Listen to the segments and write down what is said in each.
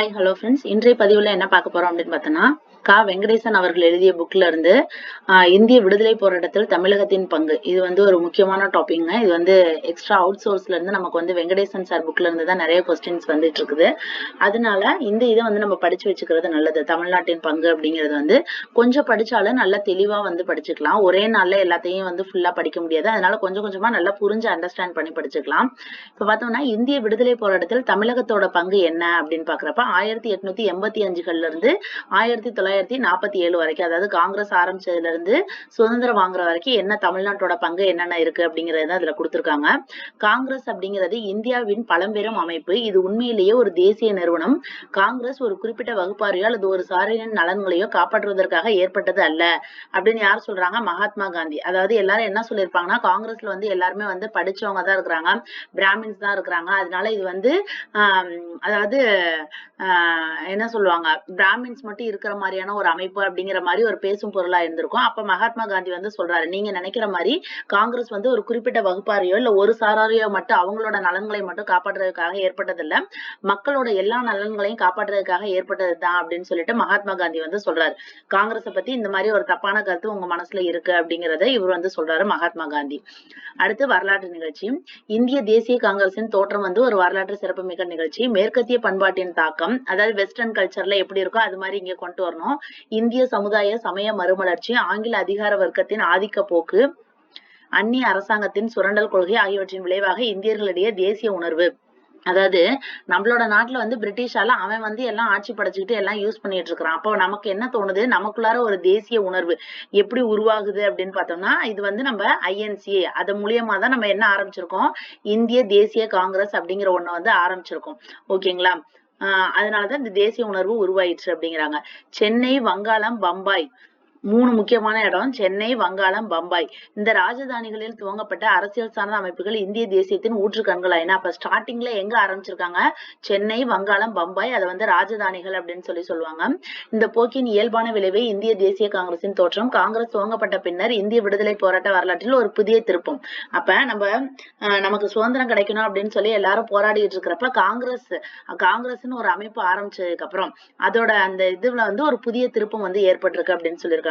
Hi hello friends, இன்றைய பதிவுல என்ன பார்க்க போறோம் அப்படின்னு பார்த்தோம்னா, வெங்கடேசன் அவர்கள் எழுதிய புக்ல இருந்து இந்திய விடுதலை போராட்டத்தில் தமிழகத்தின் பங்கு. இது ஒரு முக்கியமான டாபிக்ங்க. இது எக்ஸ்ட்ரா அவுட் சோர்ஸ்ல இருந்து நமக்கு வெங்கடேசன் சார் புக்ல இருந்து தான் நிறைய கொஸ்டின்ஸ் வந்துட்டு இருக்குது. அதனால இந்த இதை நம்ம படிச்சு வச்சுக்கிறது நல்லது. தமிழ்நாட்டின் பங்கு அப்படிங்கிறது கொஞ்சம் படிச்சாலும் நல்லா தெளிவா படிச்சுக்கலாம். ஒரே நாள்ல எல்லாத்தையும் ஃபுல்லா படிக்க முடியாது. அதனால கொஞ்சம் கொஞ்சமா நல்லா புரிஞ்சு அண்டர்ஸ்டாண்ட் பண்ணி படிச்சுக்கலாம். இப்ப பார்த்தோம்னா இந்திய விடுதலை போராட்டத்தில் தமிழகத்தோட பங்கு என்ன அப்படின்னு பாக்குறப்ப 1885 இருந்து 1947 வரைக்கும், அதாவது காங்கிரஸ் ஆரம்பிச்சதுல இருந்து சுதந்திரம் வாங்குற வரைக்கும் என்ன தமிழ்நாட்டோட பங்கு என்னென்ன இருக்கு அப்படிங்கறத அதுல கொடுத்திருக்காங்க. காங்கிரஸ் அப்படிங்கிறது இந்தியாவின் பழம்பெரும் அமைப்பு. இது உண்மையிலேயே ஒரு தேசிய நிறுவனம். காங்கிரஸ் ஒரு குறிப்பிட்ட வகுப்பாரையோ அல்லது ஒரு சாரியின் நலன்களையோ காப்பாற்றுவதற்காக ஏற்பட்டது அல்ல அப்படின்னு யார் சொல்றாங்க? மகாத்மா காந்தி. அதாவது எல்லாரும் என்ன சொல்லியிருப்பாங்கன்னா, காங்கிரஸ்ல எல்லாருமே படிச்சவங்க தான் இருக்கிறாங்க, பிராமின்ஸ் தான் இருக்கிறாங்க. அதனால இது அதாவது என்ன சொல்லுவாங்க, பிராமின்ஸ் மட்டும் இருக்கிற மாதிரியான ஒரு அமைப்பு அப்படிங்கிற மாதிரி ஒரு பேசும் பொருளா இருந்திருக்கும். அப்ப மகாத்மா காந்தி சொல்றாரு, நீங்க நினைக்கிற மாதிரி காங்கிரஸ் ஒரு குறிப்பிட்ட வகுப்பாரையோ இல்ல ஒரு சாராரையோ மட்டும் அவங்களோட நலன்களை மட்டும் காப்பாற்றுறதுக்காக ஏற்பட்டது இல்ல, மக்களோட எல்லா நலன்களையும் காப்பாற்றுறதுக்காக ஏற்பட்டது தான் அப்படின்னு சொல்லிட்டு மகாத்மா காந்தி சொல்றாரு. காங்கிரஸை பத்தி இந்த மாதிரி ஒரு தப்பான கருத்து உங்க மனசுல இருக்கு அப்படிங்கறத இவர் சொல்றாரு மகாத்மா காந்தி. அடுத்து வரலாற்று நிகழ்ச்சி. இந்திய தேசிய காங்கிரசின் தோற்றம் ஒரு வரலாற்று சிறப்புமிக்க நிகழ்ச்சி. மேற்கத்திய பண்பாட்டின் தாக்கம், அதாவது வெஸ்டர்ன் கல்ச்சர்ல எப்படி இருக்கோ அது மாதிரி இங்க கொண்டு வரணும். இந்திய சமுதாய சமய மறுமலர்ச்சி, ஆங்கில அதிகார வர்க்கத்தின் ஆதிக்க போக்கு, அந்நிய அரசாங்கத்தின் சுரண்டல் கொள்கை ஆகியவற்றின் விளைவாக இந்தியர்களிடையே தேசிய உணர்வு. அதாவது நம்மளோட நாட்டுல பிரிட்டிஷால அவன் எல்லாம் ஆட்சி படைச்சுக்கிட்டு எல்லாம் யூஸ் பண்ணிட்டு இருக்கிறான். அப்போ நமக்கு என்ன தோணுது, நமக்குள்ளார ஒரு தேசிய உணர்வு எப்படி உருவாகுது அப்படின்னு பார்த்தோம்னா, இது நம்ம ஐஎன்சி அது மூலியமா தான் நம்ம என்ன ஆரம்பிச்சிருக்கோம், இந்திய தேசிய காங்கிரஸ் அப்படிங்கிற ஒண்ணு ஆரம்பிச்சிருக்கோம். ஓகேங்களா? அதனாலதான் இந்த தேசிய உணர்வு உருவாயிடுச்சு அப்படிங்கிறாங்க. சென்னை, வங்காளம், பம்பாய் 3 முக்கியமான இடம். சென்னை, வங்காளம், பம்பாய். இந்த ராஜதானிகளில் துவங்கப்பட்ட அரசியல் சார்ந்த அமைப்புகள் இந்திய தேசியத்தின் ஊற்று கண்களாயின. அப்ப ஸ்டார்டிங்ல எங்க ஆரம்பிச்சிருக்காங்க? சென்னை, வங்காளம், பம்பாய். அதை ராஜதானிகள் அப்படின்னு சொல்லுவாங்க. இந்த போக்கின் இயல்பான விளைவை இந்திய தேசிய காங்கிரசின் தோற்றம். காங்கிரஸ் துவங்கப்பட்ட பின்னர் இந்திய விடுதலை போராட்ட வரலாற்றில் ஒரு புதிய திருப்பம். அப்ப நமக்கு சுதந்திரம் கிடைக்கணும் அப்படின்னு சொல்லி எல்லாரும் போராடிட்டு இருக்கிறப்ப காங்கிரஸ்னு ஒரு அமைப்பு ஆரம்பிச்சதுக்கு அப்புறம் அதோட அந்த இதுல ஒரு புதிய திருப்பம் ஏற்பட்டிருக்கு அப்படின்னு சொல்லியிருக்காங்க.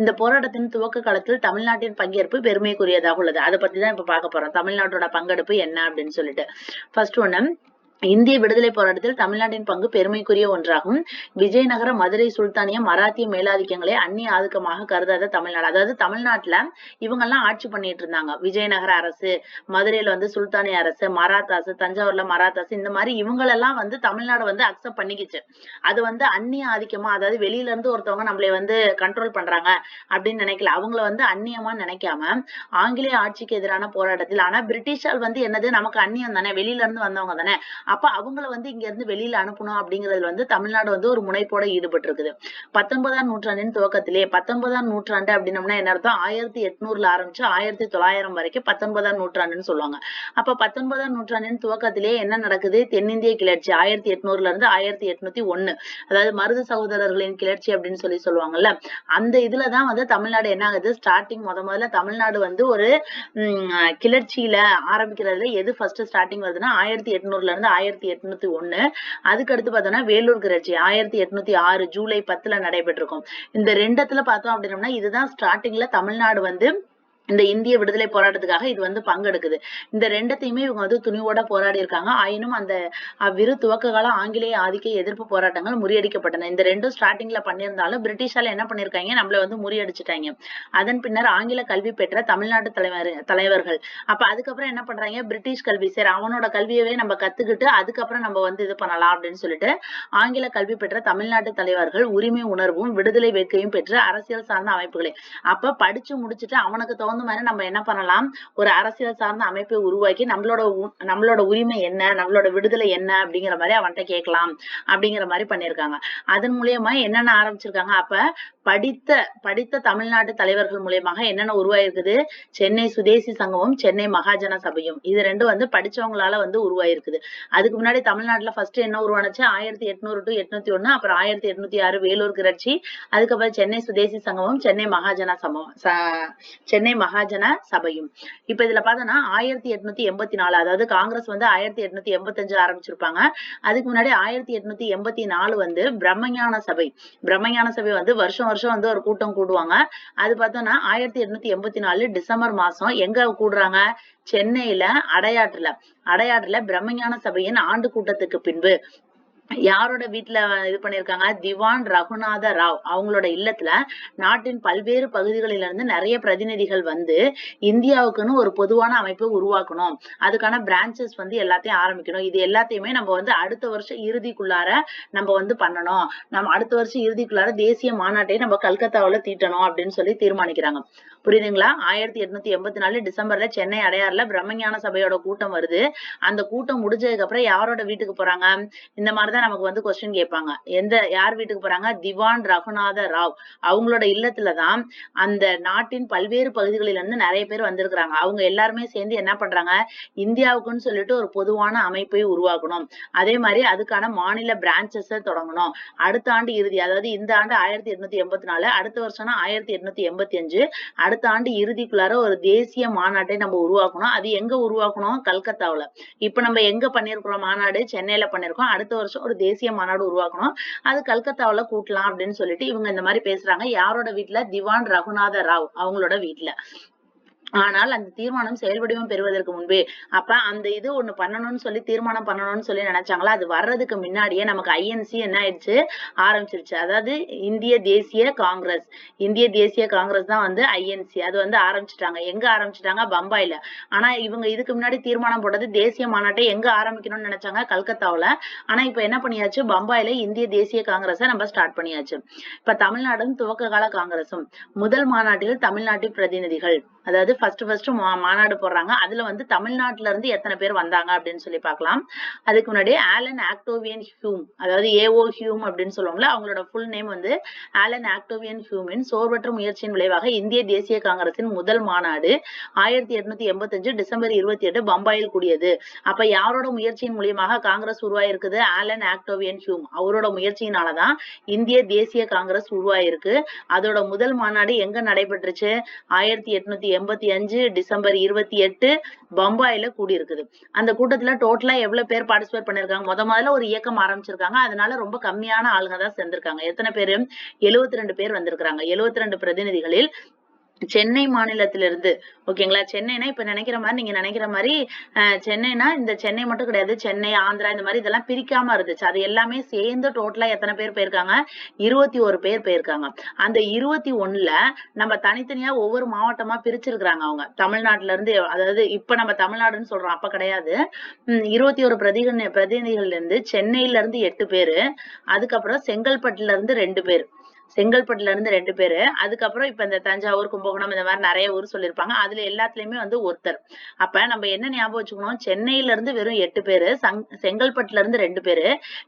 இந்த போராட்டத்தின் துவக்க காலத்தில் தமிழ்நாட்டின் பங்கேற்பு பெருமைக்குரியதாக உள்ளது. அதை பத்தி தான் இப்ப பார்க்க போறோம். தமிழ்நாட்டோட பங்கெடுப்பு என்ன அப்படின்னு சொல்லிட்டு. ஃபர்ஸ்ட் ஒண்ணு, இந்திய விடுதலை போராட்டத்தில் தமிழ்நாட்டின் பங்கு பெருமைக்குரிய ஒன்றாகும். விஜயநகர, மதுரை சுல்தானிய, மராத்திய மேலாதிக்கங்களை அந்நிய ஆதிக்கமாக கருதாத தமிழ்நாடு. அதாவது தமிழ்நாட்டுல இவங்க எல்லாம் ஆட்சி பண்ணிட்டு இருந்தாங்க. விஜயநகர அரசு, மதுரையில சுல்தானிய அரசு, மராத்தாசு, தஞ்சாவூர்ல மராத்தாசு, இந்த மாதிரி இவங்களெல்லாம் தமிழ்நாடு அக்செப்ட் பண்ணிக்கிச்சு. அது அந்நிய ஆதிக்கமா, அதாவது வெளியில இருந்து ஒருத்தவங்க நம்மளை கண்ட்ரோல் பண்றாங்க அப்படின்னு நினைக்கல. அவங்கள அந்நியமா நினைக்காம ஆங்கிலேய ஆட்சிக்கு எதிரான போராட்டத்தில், ஆனா பிரிட்டிஷால் என்னது, நமக்கு அந்நியம் தானே, வெளியில இருந்து வந்தவங்க தானே, அப்ப அவங்கள இங்க இருந்து வெளியில அனுப்பணும் அப்படிங்கறதுல தமிழ்நாடு ஒரு முனைப்போட ஈடுபட்டு இருக்குது. 19ஆம் நூற்றாண்டின் துவக்கத்திலே, 19ஆம் நூற்றாண்டு அப்படின்னம்னா என்ன அர்த்தம், 1800ல ஆரம்பிச்சு 1900 வரைக்கும் 19ஆம் நூற்றாண்டுன்னு சொல்லுவாங்க. அப்ப 19ஆம் நூற்றாண்டின் துவக்கத்திலே என்ன நடக்குது, தென்னிந்திய கிளர்ச்சி 1800ல இருந்து 1801, அதாவது மருது சகோதரர்களின் கிளர்ச்சி அப்படின்னு சொல்லுவாங்கல்ல, அந்த இதுலதான் தமிழ்நாடு என்ன ஆகுது, ஸ்டார்டிங் முதல்ல தமிழ்நாடு ஒரு கிளர்ச்சியில ஆரம்பிக்கிறதுல எது ஃபர்ஸ்ட் ஸ்டார்டிங் வருதுன்னா 1800ல இருந்து 1801. அதுக்கு அடுத்து பார்த்தோம்னா வேலூர் கிளர்ச்சி 1806 ஜூலை 10ல நடைபெற்றிருக்கும். இந்த ரெண்டத்துல பார்த்தோம் அப்படின்னம்னா இதுதான் ஸ்டார்டிங்ல தமிழ்நாடு இந்த இந்திய விடுதலை போராட்டத்துக்காக இது பங்கெடுக்குது. இந்த ரெண்டத்தையுமே இவங்க துணிவோட போராடி இருக்காங்க. ஆயினும் அந்த அவ்விரு துவக்க கால ஆங்கிலேய ஆதிக்க எதிர்ப்பு போராட்டங்கள் முறியடிக்கப்பட்டன. இந்த ரெண்டும் ஸ்டார்டிங்ல பண்ணியிருந்தாலும் பிரிட்டிஷால என்ன பண்ணிருக்காங்க, நம்மள முறியடிச்சுட்டாங்க. அதன் பின்னர் ஆங்கில கல்வி பெற்ற தமிழ்நாட்டு தலைவர்கள் அப்ப அதுக்கப்புறம் என்ன பண்றாங்க, பிரிட்டிஷ் கல்வி, சரி அவனோட கல்வியவே நம்ம கத்துக்கிட்டு அதுக்கப்புறம் நம்ம இது பண்ணலாம் அப்படின்னு சொல்லிட்டு ஆங்கில கல்வி பெற்ற தமிழ்நாட்டு தலைவர்கள் உரிமை உணர்வும் விடுதலை வேட்கையும் பெற்ற அரசியல் சார்ந்த அமைப்புகளை, அப்ப படிச்சு முடிச்சுட்டு அவனுக்கு தகுந்த மாதிரி நம்ம என்ன பண்ணலாம், ஒரு அரசியல் சார்ந்த அமைப்பை உருவாக்கி நம்மளோட உரிமை என்ன, நம்மளோட விடுதலை என்ன அப்படிங்கிற மாதிரி அவன்கிட்ட கேட்கலாம் அப்படிங்கிற மாதிரி பண்ணிருக்காங்க. அதன் மூலியமா என்னென்ன ஆரம்பிச்சிருக்காங்க, அப்ப படித்த தமிழ்நாட்டு தலைவர்கள் மூலியமாக என்னென்ன உருவாயிருக்குது, சென்னை சுதேசி சங்கமும் சென்னை மகாஜன சபையும். இது ரெண்டும் படிச்சவங்களால உருவாயிருக்குது. அதுக்கு முன்னாடி தமிழ்நாட்டுல ஃபர்ஸ்ட் என்ன உருவானுச்சு, 1800 to 801, அப்புறம் 1806 வேலூர் கிளர்ச்சி, அதுக்கப்புறம் சென்னை சுதேசி சங்கமும் சென்னை மகாஜன மகாஜன சபையும். இப்ப இதுல பார்த்தோம்னா 1884, அதாவது காங்கிரஸ் வந்து 1885 ஆரம்பிச்சிருப்பாங்க. அதுக்கு முன்னாடி 1884 வந்து பிரம்மஞான சபை. பிரம்மஞான சபை வந்து வருஷம் வருஷம் வந்து ஒரு கூட்டம் கூடுவாங்க. அது பார்த்தோம்னா 1884 டிசம்பர் மாசம் எங்க கூடுறாங்க? சென்னையில அடையாற்றுல பிரம்மஞான சபையின் ஆண்டு கூட்டத்துக்கு பின்பு யாரோட வீட்டுல இது பண்ணிருக்காங்க? திவான் ரகுநாத ராவ் அவங்களோட இல்லத்துல நாட்டின் பல்வேறு பகுதிகளில இருந்து நிறைய பிரதிநிதிகள் வந்து இந்தியாவுக்குன்னு ஒரு பொதுவான அமைப்பை உருவாக்கணும், அதுக்கான பிரான்சஸ் வந்து எல்லாத்தையும் ஆரம்பிக்கணும், இது எல்லாத்தையுமே நம்ம வந்து அடுத்த வருஷம் இறுதிக்குள்ளார நம்ம வந்து பண்ணணும், நம்ம அடுத்த வருஷம் இறுதிக்குள்ளார தேசிய மாநாட்டை நம்ம கல்கத்தாவுல தீட்டணும் அப்படின்னு சொல்லி தீர்மானிக்கிறாங்க. புரியுதுங்களா? 1884 டிசம்பர்ல சென்னை அடையாறுல பிரம்மஞான சபையோட கூட்டம் வருது. அந்த கூட்டம் முடிஞ்சதுக்கு அப்புறம் யாரோட வீட்டுக்கு போறாங்க? இந்த மாதிரிதான் நமக்கு வந்து கொஸ்டின் கேட்பாங்க. யார் வீட்டுக்கு போறாங்க? திவான் ரகுநாத ராவ் அவங்களோட இல்லத்துலதான் அந்த நாட்டின் பல்வேறு பகுதிகளில இருந்து நிறைய பேர் வந்திருக்கிறாங்க. அவங்க எல்லாருமே சேர்ந்து என்ன பண்றாங்க? இந்தியாவுக்குன்னு சொல்லிட்டு ஒரு பொதுவான அமைப்பை உருவாக்கணும், அதே மாதிரி அதுக்கான மாநில பிரான்சஸ் தொடங்கணும். அடுத்த ஆண்டு இறுதி, அதாவது இந்த ஆண்டு 1884, அடுத்த வருஷம்னா 1885, அடுத்த ஆண்டு இறுதிக்குள்ளார ஒரு தேசிய மாநாட்டை நம்ம உருவாக்கணும். அது எங்க உருவாக்கணும்? கல்கத்தாவுல. இப்ப நம்ம எங்க பண்ணிருக்கிறோம் மாநாடு? சென்னையில பண்ணிருக்கோம். அடுத்த வருஷம் ஒரு தேசிய மாநாடு உருவாக்கணும், அது கல்கத்தாவுல கூட்டலாம் அப்படின்னு சொல்லிட்டு இவங்க இந்த மாதிரி பேசுறாங்க. யாரோட வீட்டுல? திவான் ரகுநாத ராவ் அவங்களோட வீட்டுல. ஆனால் அந்த தீர்மானம் செயல்வடிவம் பெறுவதற்கு முன்பே, அப்ப அந்த இது ஒண்ணு பண்ணணும்னு சொல்லி தீர்மானம் பண்ணணும்னு சொல்லி நினைச்சாங்களா, அது வர்றதுக்கு முன்னாடியே நமக்கு ஐஎன்சி என்ன ஆயிடுச்சு? ஆரம்பிச்சிருச்சு. அதாவது இந்திய தேசிய காங்கிரஸ் தான் வந்து ஐஎன்சி. அது வந்து ஆரம்பிச்சுட்டாங்க. எங்க ஆரம்பிச்சுட்டாங்க? பம்பாயில. ஆனா இவங்க இதுக்கு முன்னாடி தீர்மானம் போட்டது தேசிய மாநாட்டை எங்க ஆரம்பிக்கணும்னு நினைச்சாங்க? கல்கத்தாவுல. ஆனா இப்ப என்ன பண்ணியாச்சு? பம்பாயில இந்திய தேசிய காங்கிரஸை நம்ம ஸ்டார்ட் பண்ணியாச்சு. இப்ப தமிழ்நாடும் துவக்க கால காங்கிரசும். முதல் மாநாட்டில் தமிழ்நாட்டு பிரதிநிதிகள், அதாவது ஃபர்ஸ்ட் மாநாடு போடுறாங்க. அதுல வந்து தமிழ்நாட்டுல இருந்து எத்தனை பேர் வந்தாங்க அப்படின்னு சொல்லி பார்க்கலாம். அதுக்கு முன்னாடி ஆலன் ஆக்டோவியன் ஹியூம், அதாவது ஏஓ ஹியூம் அப்படின்னு சொல்லுவாங்களா, அவங்களோட ஃபுல் நேம் வந்து ஆலன் ஆக்டோவியன் ஹியூமின் சோர்வற்ற முயற்சியின் விளைவாக இந்திய தேசிய காங்கிரசின் முதல் மாநாடு 1885 டிசம்பர் 28 பம்பாயில் கூடியது. அப்ப யாரோட முயற்சியின் மூலியமாக காங்கிரஸ் உருவாயிருக்குது? ஆலன் ஆக்டோவியன் ஹியூம் அவரோட முயற்சியினாலதான் இந்திய தேசிய காங்கிரஸ் உருவாயிருக்கு. அதோட முதல் மாநாடு எங்க நடைபெற்றுச்சு? 1885 டிசம்பர் 28 பம்பாயில கூடியிருக்குது. அந்த கூட்டத்துல டோட்டலா எவ்வளவு பேர் பார்ட்டிசிபேட் பண்ணிருக்காங்க? முதல்ல ஒரு இயக்கம் ஆரம்பிச்சிருக்காங்க, அதனால ரொம்ப கம்மியான ஆளுங்க தான் சேர்ந்திருக்காங்க. எத்தனை பேரு? 72 பேர் வந்திருக்காங்க. 72 பிரதிநிதிகளில் சென்னை மாநிலத்திலிருந்து, ஓகேங்களா? சென்னைனா இப்ப நினைக்கிற மாதிரி, நீங்க நினைக்கிற மாதிரி சென்னைனா இந்த சென்னை மட்டும் கிடையாது, சென்னை, ஆந்திரா இந்த மாதிரி இதெல்லாம் பிரிக்காம இருந்துச்சு. அது எல்லாமே சேர்ந்து டோட்டலா எத்தனை பேர் போயிருக்காங்க? 21 பேர் போயிருக்காங்க. அந்த 21ல நம்ம தனித்தனியா ஒவ்வொரு மாவட்டமா பிரிச்சிருக்கிறாங்க அவங்க. தமிழ்நாட்டுல இருந்து, அதாவது இப்ப நம்ம தமிழ்நாடுன்னு சொல்றோம், அப்ப கிடையாது. 21 பிரதிநிதிகள்ல இருந்து சென்னையில இருந்து 8 பேரு, அதுக்கப்புறம் செங்கல்பட்டுல இருந்து 2 பேர், பேரு, அதுக்கப்புறம் இப்ப இந்த தஞ்சாவூர், கும்பகோணம் இந்த மாதிரி நிறைய ஊர் சொல்லியிருப்பாங்க. அதுல எல்லாத்துலயுமே வந்து ஒருத்தர். அப்ப நம்ம என்ன ஞாபகம் வச்சுக்கணும்? சென்னையில இருந்து வெறும் 8 பேரு, செங்கல்பட்டுல இருந்து 2 பேரு,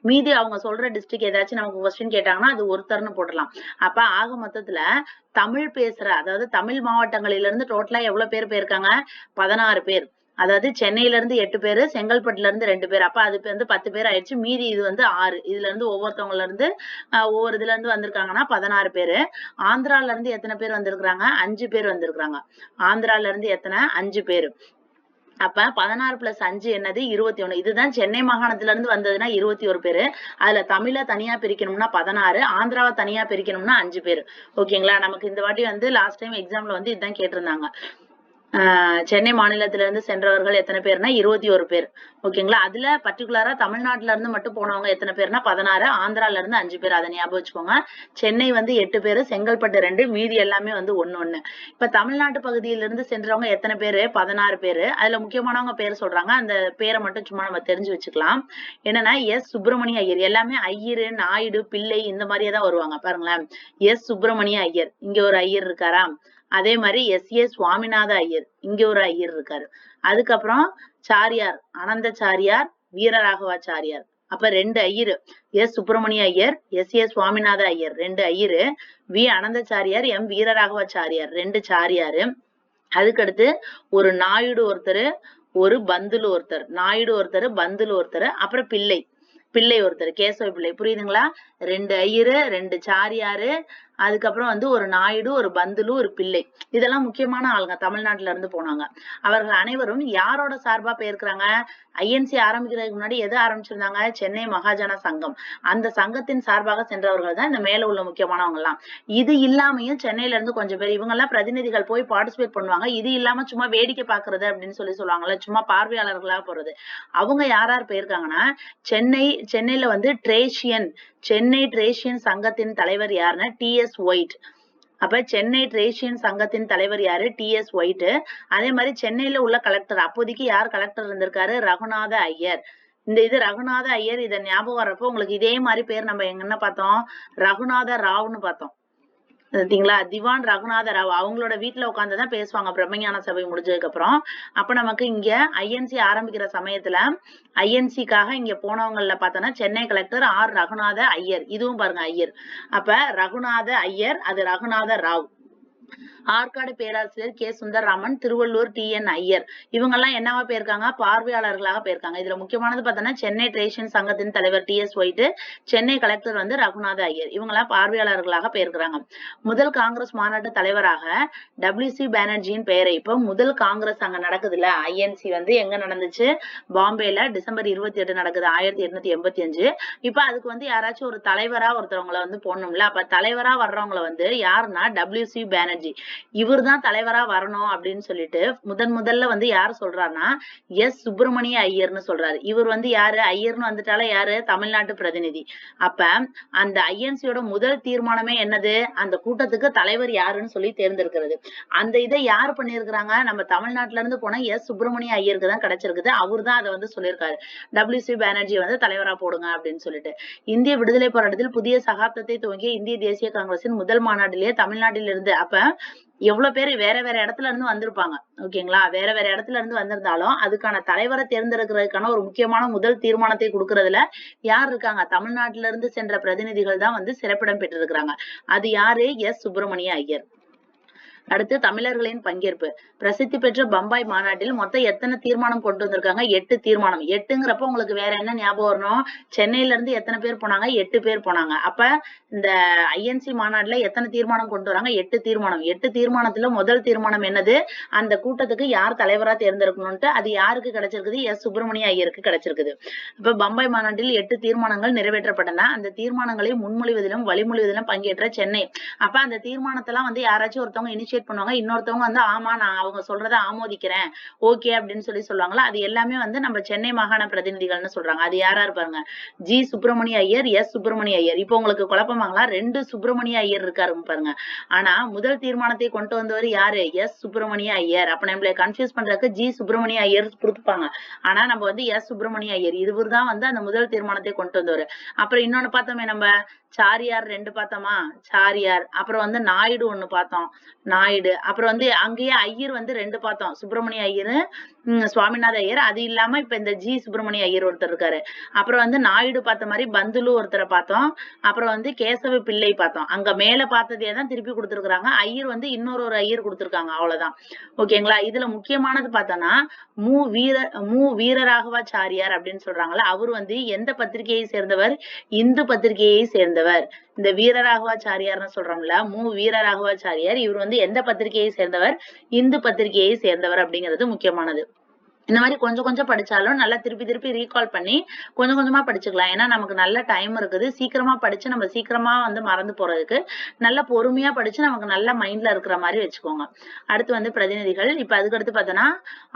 மீதி அவங்க சொல்ற டிஸ்ட்ரிக்ட் ஏதாச்சும் நமக்கு கொஸ்டின் கேட்டாங்கன்னா அது ஒருத்தர்னு போடலாம். அப்ப ஆக மொத்தத்துல தமிழ் பேசுற, அதாவது தமிழ் மாவட்டங்களில இருந்து டோட்டலா எவ்வளவு பேர் போயிருக்காங்க? 16 பேர். அதாவது சென்னையில இருந்து 8 பேரு, செங்கல்பட்டுல இருந்து 2 பேர், அப்ப அது வந்து 10 பேர் ஆயிடுச்சு. மீதி இது வந்து 6. இதுல இருந்து ஒவ்வொருத்தவங்கல இருந்து ஒவ்வொரு இதுல இருந்து வந்திருக்காங்கன்னா 16 பேரு. ஆந்திரால இருந்து எத்தனை பேர் வந்திருக்காங்க? 5 பேர் வந்திருக்காங்க. ஆந்திரால இருந்து எத்தனை? 5 பேரு. அப்ப 16 + 5 என்னது? 21. இதுதான் சென்னை மாகாணத்துல இருந்து வந்ததுன்னா 21 பேரு. அதுல தமிழ தனியா பிரிக்கணும்னா 16, ஆந்திராவை தனியா பிரிக்கணும்னா 5 பேரு. ஓகேங்களா? நமக்கு இந்த வாட்டி வந்து லாஸ்ட் டைம் எக்ஸாம்ல வந்து இதுதான் கேட்டிருந்தாங்க. சென்னை மாநிலத்திலிருந்து சென்றவர்கள் எத்தனை பேர்னா 21 பேர். ஓகேங்களா? அதுல பர்டிகுலரா தமிழ்நாட்டுல இருந்து மட்டும் போனவங்க எத்தனை பேர்னா 16, ஆந்திரால இருந்து 5 பேர். அதை ஞாபகம் வச்சுக்கோங்க. சென்னை வந்து 8 பேரு, செங்கல்பட்டு 2, மீதி எல்லாமே வந்து 1. இப்ப தமிழ்நாட்டு பகுதியிலிருந்து சென்றவங்க எத்தனை பேரு? 16 பேரு. அதுல முக்கியமானவங்க பேர் சொல்றாங்க, அந்த பேரை மட்டும் சும்மா நம்ம தெரிஞ்சு வச்சுக்கலாம். என்னன்னா எஸ் சுப்பிரமணிய ஐயர். எல்லாமே ஐயரு, நாயுடு, பிள்ளை இந்த மாதிரியே தான் வருவாங்க. பாருங்களேன், எஸ் சுப்பிரமணிய ஐயர், இங்க ஒரு ஐயர் இருக்காரா? அதே மாதிரி எஸ்.ஏ. சுவாமிநாத ஐயர், இங்க ஒரு ஐயர் இருக்காரு. அதுக்கப்புறம் சாரியார், அனந்தச்சாரியார், வீரராகவாச்சாரியார். அப்ப 2 ஐயரு, எஸ் சுப்பிரமணிய ஐயர், எஸ்.ஏ. சுவாமிநாத ஐயர் 2 ஐயரு, வி அனந்தச்சாரியார், எம் வீரராகவாச்சாரியார் 2 சாரியாரு. அதுக்கடுத்து ஒரு நாயுடு ஒருத்தர், ஒரு பந்துலு ஒருத்தர். நாயுடு ஒருத்தர், பந்துலு ஒருத்தர், அப்புறம் பிள்ளை ஒருத்தர், கேசவ பிள்ளை. புரியுதுங்களா? 2 ஐயரு, 2 சாரியாரு, அதுக்கப்புறம் வந்து ஒரு நாயுடு, ஒரு பந்துலு, ஒரு பிள்ளை. இதெல்லாம் முக்கியமான ஆளுங்க தமிழ்நாட்டுல இருந்து போனாங்க. அவர்கள் அனைவரும் யாரோட சார்பா போயிருக்கிறாங்க? ஐஎன்சி ஆரம்பிக்கிறதுக்கு முன்னாடி எது ஆரம்பிச்சிருந்தாங்க? சென்னை மகாஜன சங்கம். அந்த சங்கத்தின் சார்பாக சென்றவர்கள் தான் இந்த மேல உள்ள முக்கியமானவங்க எல்லாம். இது இல்லாமையும் சென்னையில இருந்து கொஞ்சம் பேர் இவங்க எல்லாம் பிரதிநிதிகள் போய் பார்ட்டிசிபேட் பண்ணுவாங்க. இது இல்லாம சும்மா வேடிக்கை பாக்குறது அப்படின்னு சொல்லுவாங்கல்ல, சும்மா பார்வையாளர்களா போறது. அவங்க யார் யார் போயிருக்காங்கன்னா, சென்னையில வந்து சென்னை ட்ரேஷியன் சங்கத்தின் தலைவர் யாருன்னா டி.எஸ். ஒயிட். அப்ப சென்னை ட்ரேஷியன் சங்கத்தின் தலைவர் யாரு? டி.எஸ். ஒயிட். அதே மாதிரி சென்னையில உள்ள கலெக்டர், அப்போதைக்கு யார் கலெக்டர் இருந்திருக்காரு? ரகுநாத ஐயர். இது ரகுநாத ஐயர், இதை ஞாபகம் வர்றப்போ உங்களுக்கு இதே மாதிரி பேர் நம்ம என்ன பார்த்தோம்? ரகுநாத ராவ்னு பார்த்தோம். சரிங்களா? திவான் ரகுநாத ராவ் அவங்களோட வீட்டுல உட்கார்ந்துதான் பேசுவாங்க பிரம்மஞான சபை முடிஞ்சதுக்கு அப்புறம். அப்ப நமக்கு இங்க ஐஎன்சி ஆரம்பிக்கிற சமயத்துல ஐஎன்சிக்காக இங்க போனவங்கல பார்த்தோம்னா சென்னை கலெக்டர் ஆர் ரகுநாத ஐயர். இதுவும் பாருங்க ஐயர். அப்ப ரகுநாத ஐயர், அது ரகுநாத ராவ். ஆற்காடு பேராசிரியர் கே. சுந்தரராமன், திருவள்ளூர் டி.என். ஐயர். இவங்க எல்லாம் என்னவா போயிருக்காங்க? பார்வையாளர்களாக போயிருக்காங்க. இதுல முக்கியமானது பார்த்தோம்னா சென்னை ட்ரேஷியன் சங்கத்தின் தலைவர் டி.எஸ். ஒயிட், சென்னை கலெக்டர் வந்து ரகுநாத ஐயர். இவங்க எல்லாம் பார்வையாளர்களாக போயிருக்கிறாங்க. முதல் காங்கிரஸ் மாநாட்டு தலைவராக டபிள்யூ.சி. பானர்ஜியின் பெயரை, இப்போ முதல் காங்கிரஸ் அங்க நடக்குதுல்ல, ஐஎன்சி வந்து எங்க நடந்துச்சு? பாம்பேல டிசம்பர் 28 நடக்குது 1885. இப்ப அதுக்கு வந்து யாராச்சும் ஒரு தலைவரா ஒருத்தவங்களை வந்து போடணும்ல. அப்ப தலைவரா வர்றவங்களை வந்து யாருன்னா டபிள்யூ.சி. பானர்ஜி. இவர் தான் தலைவரா வரணும் அப்படின்னு சொல்லிட்டு முதல்ல வந்து யார் சொல்றாருன்னா எஸ். சுப்பிரமணிய ஐயர்னு சொல்றாரு. இவர் வந்து யாரு? ஐயர்னு வந்துட்டால யாரு? தமிழ்நாட்டு பிரதிநிதி. அப்ப அந்த ஐஎன்சியோட முதல் தீர்மானமே என்னது? அந்த கூட்டத்துக்கு தலைவர் யாருன்னு சொல்லி தேர்ந்தெடுக்கிறது. அந்த இதை யாரு பண்ணிருக்கிறாங்க? நம்ம தமிழ்நாட்டுல இருந்து போன எஸ். சுப்பிரமணிய ஐயருக்கு தான் கிடைச்சிருக்குது. அவர் தான் அதை வந்து சொல்லியிருக்காரு, டபிள்யூ.சி. பானர்ஜி வந்து தலைவரா போடுங்க அப்படின்னு சொல்லிட்டு. இந்திய விடுதலை போராட்டத்தில் புதிய சகாப்தத்தை துவங்கிய இந்திய தேசிய காங்கிரசின் முதல் மாநாட்டிலேயே தமிழ்நாட்டில் இருந்து அப்ப எவ்வளவு பேர் வேற இடத்துல இருந்து வந்திருப்பாங்க. ஓகேங்களா? வேற இடத்துல இருந்து வந்திருந்தாலும் அதுக்கான தலைவரை தேர்ந்தெடுக்கிறதுக்கான ஒரு முக்கியமான முதல் தீர்மானத்தை கொடுக்கறதுல யார் இருக்காங்க? தமிழ்நாட்டில இருந்து சென்ற பிரதிநிதிகள் தான் வந்து சிறப்பிடம் பெற்றிருக்கிறாங்க. அது யாரு? எஸ். சுப்பிரமணிய ஐயர். அடுத்து தமிழர்களின் பங்கேற்பு. பிரசித்தி பெற்ற பம்பாய் மாநாட்டில் மொத்தம் எத்தனை தீர்மானம் கொண்டு வந்திருக்காங்க? 8 தீர்மானம். 8ங்கிறப்ப உங்களுக்கு வேற என்ன ஞாபகம் வரணும்? சென்னையில இருந்து எத்தனை பேர் போனாங்க? 8 பேர் போனாங்க. அப்ப இந்த ஐஎன்சி மாநாட்டுல எத்தனை தீர்மானம் கொண்டு வராங்க? 8 தீர்மானம். 8 தீர்மானத்துல முதல் தீர்மானம் என்னது? அந்த கூட்டத்துக்கு யார் தலைவரா தேர்ந்தெடுக்கணும்ட்டு அது யாருக்கு கிடைச்சிருக்குது? எஸ். சுப்பிரமணிய ஐயருக்கு கிடைச்சிருக்குது. அப்ப பம்பாய் மாநாட்டில் 8 தீர்மானங்கள் நிறைவேற்றப்பட்டன. அந்த தீர்மானங்களை முன்மொழிவதிலும் வழிமொழிவதிலும் பங்கேற்ற சென்னை. அப்ப அந்த தீர்மானத்தெல்லாம் வந்து யாராச்சும் ஒருத்தவங்க இனிஷியேட் பண்ணுவாங்க. இன்னொருத்தவங்க வந்து ஆமா நான் அவங்க சொல்றதை ஆமோதிக்கிறேன், ஓகே அப்படின்னு சொல்லுவாங்களா. அது எல்லாமே வந்து நம்ம சென்னை மாகாண பிரதிநிதிகள்னு சொல்றாங்க. அது யாரா இருப்பாங்க? ஜி. சுப்பிரமணிய ஐயர், எஸ். சுப்பிரமணிய ஐயர். இப்போ உங்களுக்கு குழப்பமாங்களா? 2 சுப்பிரமணிய ஐயர் இருக்காரு பாருங்க. ஆனா முதல் தீர்மானத்தை கொண்டு வந்தவர் யாரு? எஸ். சுப்பிரமணிய ஐயர். அப்ப நம்மள கன்ஃபியூஸ் பண்றதுக்கு ஜி. சுப்பிரமணிய ஐயர் கொடுத்துப்பாங்க. ஆனா நம்ம வந்து எஸ். சுப்பிரமணிய ஐயர் இவர் தான் வந்து அந்த முதல் தீர்மானத்தை கொண்டு வந்தவர். அப்புறம் இன்னொன்னு பார்த்தோமே நம்ம சாரியார் 2 பார்த்தோமா? சாரியார். அப்புறம் வந்து நாயுடு 1 பார்த்தோம், நாயுடு. அப்புறம் வந்து அங்கேயே ஐயர் வந்து 2 பார்த்தோம், சுப்பிரமணிய ஐயர், சுவாமிநாத ஐயர். அது இல்லாம இப்ப இந்த ஜி. சுப்பிரமணிய ஐயர் ஒருத்தர் இருக்காரு. அப்புறம் வந்து நாயுடு பார்த்த மாதிரி பந்துலு ஒருத்தரை பார்த்தோம். அப்புறம் வந்து கேசவ பிள்ளை பார்த்தோம். அங்க மேல பார்த்ததே தான் திருப்பி கொடுத்திருக்காங்க. ஐயர் வந்து இன்னொரு ஐயர் கொடுத்திருக்காங்க, அவ்வளவுதான். ஓகேங்களா? இதுல முக்கியமானது பார்த்தோம்னா மு வீரராகவாச்சாரியார் அப்படின்னு சொல்றாங்கல்ல, அவர் வந்து எந்த பத்திரிகையை சேர்ந்தவர்? இந்து பத்திரிகையை சேர்ந்தவர். இந்த வீரராகவாச்சாரியார்னு சொல்றோம்ல, மு வீரராகவாச்சாரியார், இவர் வந்து எந்த பத்திரிகையை சேர்ந்தவர்? இந்து பத்திரிகையை சேர்ந்தவர் அப்படிங்கிறது முக்கியமானது. இந்த மாதிரி கொஞ்சம் கொஞ்சம் படிச்சாலும் நல்லா திருப்பி ரீகால் பண்ணி கொஞ்சம் கொஞ்சமா படிச்சுக்கலாம். ஏன்னா நமக்கு நல்ல டைம் இருக்குது. சீக்கிரமா படிச்சு நம்ம சீக்கிரமா வந்து மறந்து போறதுக்கு நல்ல பொறுமையா படிச்சு நமக்கு நல்ல மைண்ட்ல இருக்கிற மாதிரி வச்சுக்கோங்க. அடுத்து வந்து பிரதிநிதிகள். இப்ப அதுக்கு அடுத்து பார்த்தோம்னா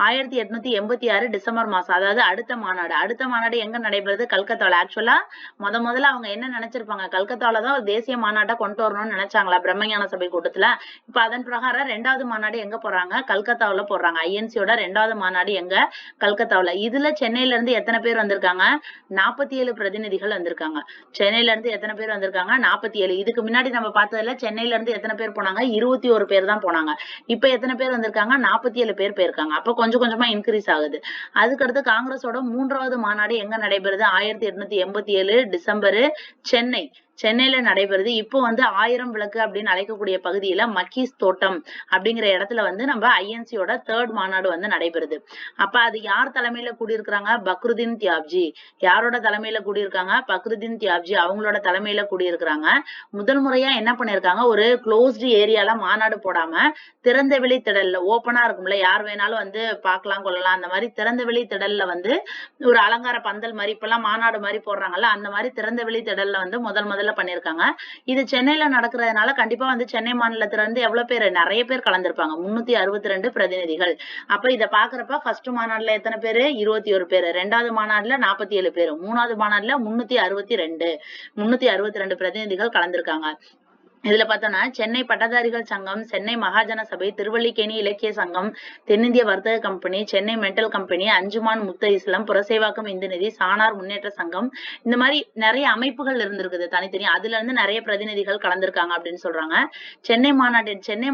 1886 டிசம்பர் மாசம், அதாவது அடுத்த மாநாடு எங்க நடைபெறுது? கல்கத்தால. ஆக்சுவலா முதல்ல அவங்க என்ன நினைச்சிருப்பாங்க? கல்கத்தால தான் ஒரு தேசிய மாநாட்டை கொண்டு வரணும்னு நினைச்சாங்களா பிரம்மஞான சபை கூட்டத்துல. இப்ப அதன் பிரகாரம் 2வது மாநாடு எங்க போறாங்க? கல்கத்தாவுல போடுறாங்க. ஐஎன்சியோட 2வது மாநாடு எங்க? கல்கத்தாவுல. இதுல சென்னையில இருந்து எத்தனை பேர் வந்திருக்காங்க? 47 பிரதிநிதிகள் வந்திருக்காங்க. சென்னையில இருந்து எத்தனை பேர் வந்திருக்காங்க? 47. இதுக்கு முன்னாடி நம்ம பார்த்ததுல சென்னையில இருந்து எத்தனை பேர் போனாங்க? 21 பேர் தான் போனாங்க. இப்ப எத்தனை பேர் வந்திருக்காங்க? 47 பேர் போயிருக்காங்க. அப்ப கொஞ்சம் கொஞ்சமா இன்க்ரீஸ் ஆகுது. அதுக்கடுத்து காங்கிரஸோட 3வது மாநாடு எங்க நடைபெறுது? 1887 டிசம்பர், சென்னையில நடைபெறுது. இப்போ வந்து 1000 விளக்கு அப்படின்னு அழைக்கக்கூடிய பகுதியில மக்கீஸ் தோட்டம் அப்படிங்கிற இடத்துல வந்து நம்ம ஐஎன்சியோட 3rd மாநாடு வந்து நடைபெறுது. அப்ப அது யார் தலைமையில கூடியிருக்கிறாங்க? பக்ருதீன் தியாப்ஜி. யாரோட தலைமையில கூடியிருக்காங்க? பக்ருதீன் தியாப்ஜி அவங்களோட தலைமையில கூடியிருக்கிறாங்க. முதல் முறையா என்ன பண்ணிருக்காங்க, ஒரு க்ளோஸ்டு ஏரியால மாநாடு போடாம திறந்த வெளி திடல்ல ஓப்பனா இருக்கும்ல, யார் வேணாலும் வந்து பார்க்கலாம் கொள்ளலாம், அந்த மாதிரி திறந்த வெளி திடல்ல வந்து ஒரு அலங்கார பந்தல் மாதிரி இப்பெல்லாம் மாநாடு மாதிரி போடுறாங்கல்ல, அந்த மாதிரி திறந்த வெளி திடல்ல வந்து முதல்ல பண்ணிருக்காங்க. இது சென்னையில நடக்கிறதுனால கண்டிப்பா வந்து சென்னை மாநிலத்துல இருந்து எவ்வளவு பேர், நிறைய பேர் கலந்திருப்பாங்க, 362 பிரதிநிதிகள். அப்ப இத பாக்குறப்ப ஃபர்ஸ்ட் மாநாடுல எத்தனை பேரு? 21 பேரு, 2வது மாநாடுல 47 பேரு, 3வது மாநாடுல 362 பிரதிநிதிகள் கலந்திருக்காங்க. இதுல பார்த்தோம்னா சென்னை பட்டதாரிகள் சங்கம், சென்னை மகாஜன சபை, திருவல்லிக்கேணி இலக்கிய சங்கம், தென்னிந்திய வர்த்தக company, Chennai metal company, Anjuman முத்த இஸ்லாம், புரசைவாக்கம் இந்து நிதி, சானார் முன்னேற்ற சங்கம், இந்த மாதிரி நிறைய அமைப்புகள் இருந்திருக்குது தனித்தனி. அதுல இருந்து நிறைய பிரதிநிதிகள் கலந்திருக்காங்க அப்படின்னு சொல்றாங்க. சென்னை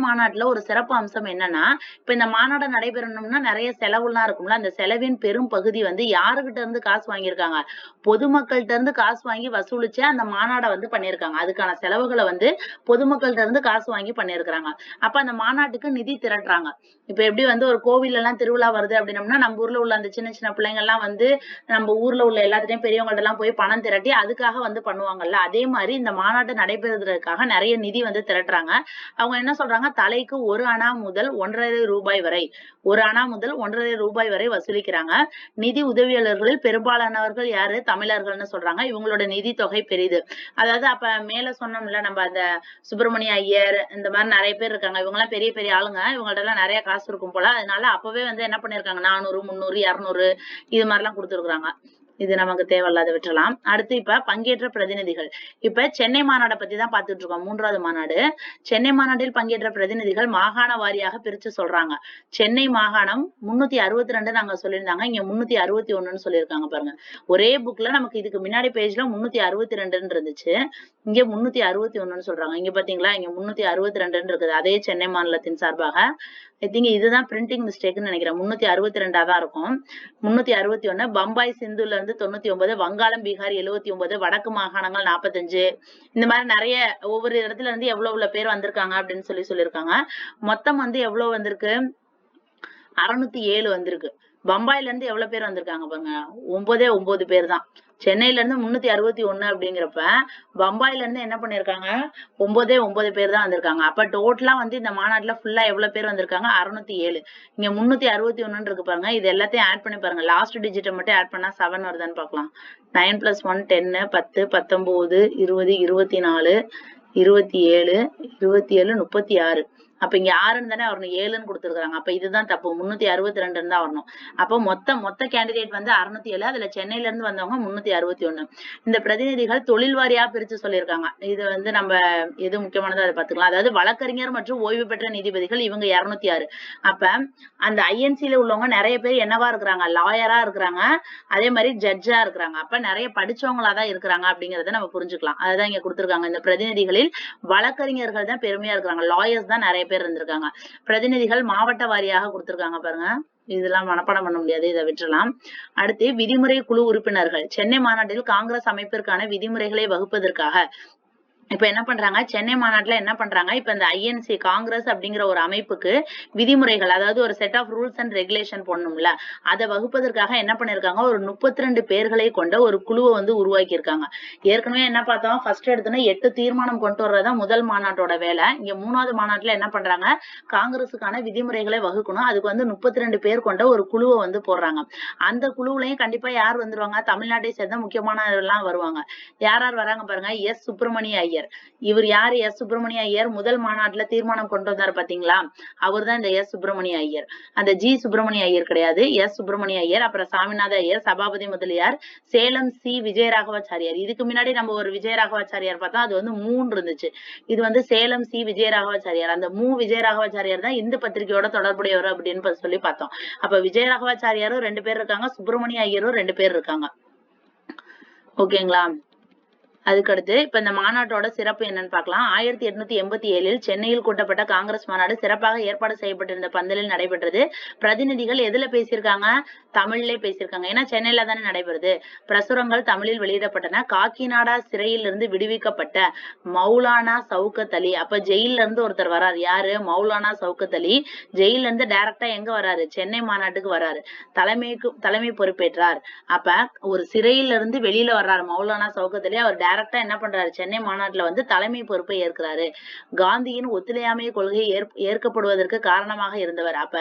மாநாட்டுல ஒரு சிறப்பு அம்சம் என்னன்னா, இப்ப இந்த மாநாடு நடைபெறணும்னா நிறைய செலவுலாம் இருக்கும்ல, அந்த செலவின் பெரும் பகுதி வந்து யாருகிட்ட இருந்து காசு வாங்கியிருக்காங்க? பொதுமக்கள்கிட்ட இருந்து காசு வாங்கி வசூலிச்சு அந்த மாநாடை வந்து பண்ணியிருக்காங்க. அதுக்கான செலவுகளை வந்து பொதுமக்கள்கிட்ட இருந்து காசு வாங்கி பண்ணிருக்காங்க. அப்ப அந்த மாநாட்டுக்கு நிதி திரட்டுறாங்க. இப்ப எப்படி வந்து ஒரு கோவில் எல்லாம் திருவிழா வருது அப்படின்னம்னா, நம்ம ஊர்ல உள்ள அந்த சின்ன சின்ன பிள்ளைங்க எல்லாம் வந்து நம்ம ஊர்ல உள்ள எல்லாத்துலயும் பெரியவங்கள்ட்ட எல்லாம் போய் பணம் திரட்டி அதுக்காக வந்து பண்ணுவாங்கல்ல, அதே மாதிரி இந்த மாநாட்டு நடைபெறுவதற்காக நிறைய நிதி வந்து திரட்டுறாங்க. அவங்க என்ன சொல்றாங்க, தலைக்கு 1 அணா முதல் 1.5 ரூபாய் வரை 1 அணா முதல் 1.5 ரூபாய் வரை வசூலிக்கிறாங்க. நிதி உதவியாளர்களில் பெரும்பாலானவர்கள் யாரு? தமிழர்கள்னு சொல்றாங்க. இவங்களோட நிதி தொகை பெரிது. அதாவது அப்ப மேல சொன்னோம்ல, நம்ம அந்த சுப்பிரமணிய ஐயர் இந்த மாதிரி நிறைய பேர் இருக்காங்க. இவங்க எல்லாம் பெரிய பெரிய ஆளுங்க, இவங்கள்ட்ட எல்லாம் நிறைய காசு இருக்கும் போல. அதனால அப்பவே வந்து என்ன பண்ணிருக்காங்க, 400, 300, 200 இது மாதிரி எல்லாம் கொடுத்துருக்காங்க. இது நமக்கு தேவையில்லாத விட்டுறலாம். அடுத்து இப்ப பங்கேற்ற பிரதிநிதிகள். இப்ப சென்னை மாநாடை பத்தி தான் பார்த்துட்டு இருக்கோம். 3வது மாநாடு. சென்னை மாநாட்டில் பங்கேற்ற பிரதிநிதிகள் மாகாண வாரியாக பிரிச்சு சொல்றாங்க. சென்னை மாகாணம் 362 நாங்க சொல்லியிருந்தாங்க, இங்க 361 சொல்லியிருக்காங்க பாருங்க. ஒரே புக்ல நமக்கு இதுக்கு முன்னாடி பேஜ்ல 362 இருந்துச்சு, இங்க 361 சொல்றாங்க. இங்க பாத்தீங்களா, இங்க 362 இருக்குது. அதே சென்னை மாநிலத்தின் சார்பாக. ஐ திங்க் இதுதான் பிரிண்டிங் மிஸ்டேக்னு நினைக்கிறேன். 362 தான் இருக்கும். 361. பம்பாய் சிந்துல இருந்து 99, வங்காளம் பீகார் 79, வடக்கு மாகாணங்கள் 45, இந்த மாதிரி நிறைய ஒவ்வொரு இடத்துல இருந்து எவ்வளவு பேர் வந்திருக்காங்க அப்படின்னு சொல்லியிருக்காங்க. மொத்தம் வந்து எவ்வளவு வந்திருக்கு? 607 வந்திருக்கு. பம்பாயில இருந்து எவ்வளவு பேர் வந்திருக்காங்க பாருங்க, 9 பேர் தான். சென்னையில இருந்து 361 அப்படிங்கிறப்ப பம்பாயில இருந்து என்ன பண்ணிருக்காங்க, 9 பேர் தான் வந்திருக்காங்க. அப்ப டோட்டலா வந்து இந்த மாநாட்டுல ஃபுல்லா எவ்வளவு பேர் வந்திருக்காங்க? 607. இங்க 361 இருக்கு பாருங்க. இது எல்லாத்தையும் ஆட் பண்ணி பாருங்க. லாஸ்ட் டிஜிட்டை மட்டும் ஆட் பண்ணா 7 வருதான்னு பாக்கலாம். 9 + 1 10, 10, 19, 20, 24, 27, 27, 36. அப்ப இங்க 6ன்னு தானே வரணும், 7ன்னு கொடுத்துருக்காங்க. அப்ப இதுதான் தப்பு, 362 தான் வரணும். அப்போ மொத்த கேண்டிடேட் வந்து 607, அதுல சென்னையில இருந்து வந்தவங்க 361. இந்த பிரதிநிதிகள் தொழில் வாரியா பிரிச்சு சொல்லியிருக்காங்க. இது வந்து நம்ம எது முக்கியமானதோ அதை பார்த்துக்கலாம். அதாவது வழக்கறிஞர் மற்றும் ஓய்வு பெற்ற நீதிபதிகள் இவங்க 206. அப்ப அந்த ஐஎன்சில உள்ளவங்க நிறைய பேர் என்னவா இருக்கிறாங்க? லாயரா இருக்கிறாங்க, அதே மாதிரி ஜட்ஜா இருக்கிறாங்க. அப்ப நிறைய படிச்சவங்களா தான் இருக்கிறாங்க அப்படிங்கறத நம்ம புரிஞ்சுக்கலாம். அதுதான் இங்க கொடுத்திருக்காங்க. இந்த பிரதிநிதிகளில் வழக்கறிஞர்கள் தான் பெருமையா இருக்கிறாங்க, லாயர்ஸ் தான் நிறைய பேர் இருந்திருக்காங்க. பிரதிநிதிகள் மாவட்ட வாரியாக கொடுத்திருக்காங்க பாருங்க. இதெல்லாம் மனப்பாடம் பண்ண முடியாது, இதை விட்டுறலாம். அடுத்து விதிமுறை குழு உறுப்பினர்கள். சென்னை மாநாட்டில் காங்கிரஸ் அமைப்பிற்கான விதிமுறைகளை வகுப்பதற்காக இப்ப என்ன பண்றாங்க, சென்னை மாநாட்டுல என்ன பண்றாங்க, இப்ப இந்த ஐஎன்சி காங்கிரஸ் அப்படிங்கிற ஒரு அமைப்புக்கு விதிமுறைகள், அதாவது ஒரு set of rules and regulation போடணும்ல, அதை வகுப்பதற்காக என்ன பண்ணிருக்காங்க, ஒரு 32 பேர்களை கொண்ட ஒரு குழுவை வந்து உருவாக்கி இருக்காங்க. ஏற்கனவே என்ன பார்த்தோம், ஃபர்ஸ்ட் எடுத்தோன்னா 8 தீர்மானம் கொண்டு வர்றதா முதல் மாநாட்டோட வேலை. இங்க 3வது மாநாட்டுல என்ன பண்றாங்க, காங்கிரஸுக்கான விதிமுறைகளை வகுக்கணும், அதுக்கு வந்து 32 பேர் கொண்ட ஒரு குழுவை வந்து போடுறாங்க. அந்த குழுவுலையும் கண்டிப்பா யார் வந்துருவாங்க, தமிழ்நாட்டை சேர்ந்த முக்கியமானவர்கள்லாம் வருவாங்க. யார் யார் வராங்க பாருங்க, எஸ் சுப்பிரமணிய ஐயர். இவர் யாரு? எஸ் சுப்பிரமணிய ஐயர் முதல் மாநாட்டுல தீர்மானம் கொண்டு வந்தாரு பாத்தீங்களா, அவர் தான் இந்த எஸ் சுப்பிரமணிய ஐயர். அந்த ஜி சுப்பிரமணிய ஐயர் கிடையாது, எஸ் சுப்பிரமணிய ஐயர். அப்புறம் சாமிநாத ஐயர், சபாபதி முதலியார், சேலம் சி விஜயராகவாச்சாரியார். இதுக்கு முன்னாடி நம்ம ஒரு விஜயராகவாச்சாரியார் பார்த்தோம், அது வந்து 3 இருந்துச்சு. இது வந்து சேலம் சி விஜயராகவாச்சாரியார். அந்த விஜயராகவாச்சாரியார் தான் இந்து பத்திரிகையோட தொடர்புடையவர் அப்படின்னு சொல்லி பார்த்தோம். அப்ப விஜயராகவாச்சாரியாரும் 2 பேர் இருக்காங்க, சுப்பிரமணிய ஐயரும் 2 பேர் இருக்காங்க. ஓகேங்களா? அதுக்கடுத்து இப்ப இந்த மாநாட்டோட சிறப்பு என்னன்னு பார்க்கலாம். 1887 சென்னையில் கூட்டப்பட்ட காங்கிரஸ் மாநாடு சிறப்பாக ஏற்பாடு செய்யப்பட்டிருந்த பந்தலில் நடைபெற்றது. பிரதிநிதிகள் எதுல பேசியிருக்காங்க? தமிழ்ல பேசியிருக்காங்க. ஏன்னா சென்னையில தானே நடைபெறுது. பிரசுரங்கள் தமிழில் வெளியிடப்பட்டன. காக்கிநாடா சிறையில் இருந்து விடுவிக்கப்பட்ட மௌலானா சவுகத் அலி, அப்ப ஜெயில இருந்து ஒருத்தர் வராரு. யாரு? மௌலானா சவுகத் அலி. ஜெயில இருந்து டைரக்டா எங்க வராரு? சென்னை மாநாட்டுக்கு வராரு. தலைமை பொறுப்பேற்றார். அப்ப ஒரு சிறையில இருந்து வெளியில வர்றாரு மௌலானா சவுகத் அலி. அவர் டைரக்டா என்ன பண்றாரு? சென்னை மாநாட்டுல வந்து தலைமை பொறுப்பை ஏற்கிறாரு. காந்தியின் ஒத்துழையாமை கொள்கை ஏற்கப்படுவதற்கு காரணமாக இருந்தவர். அப்ப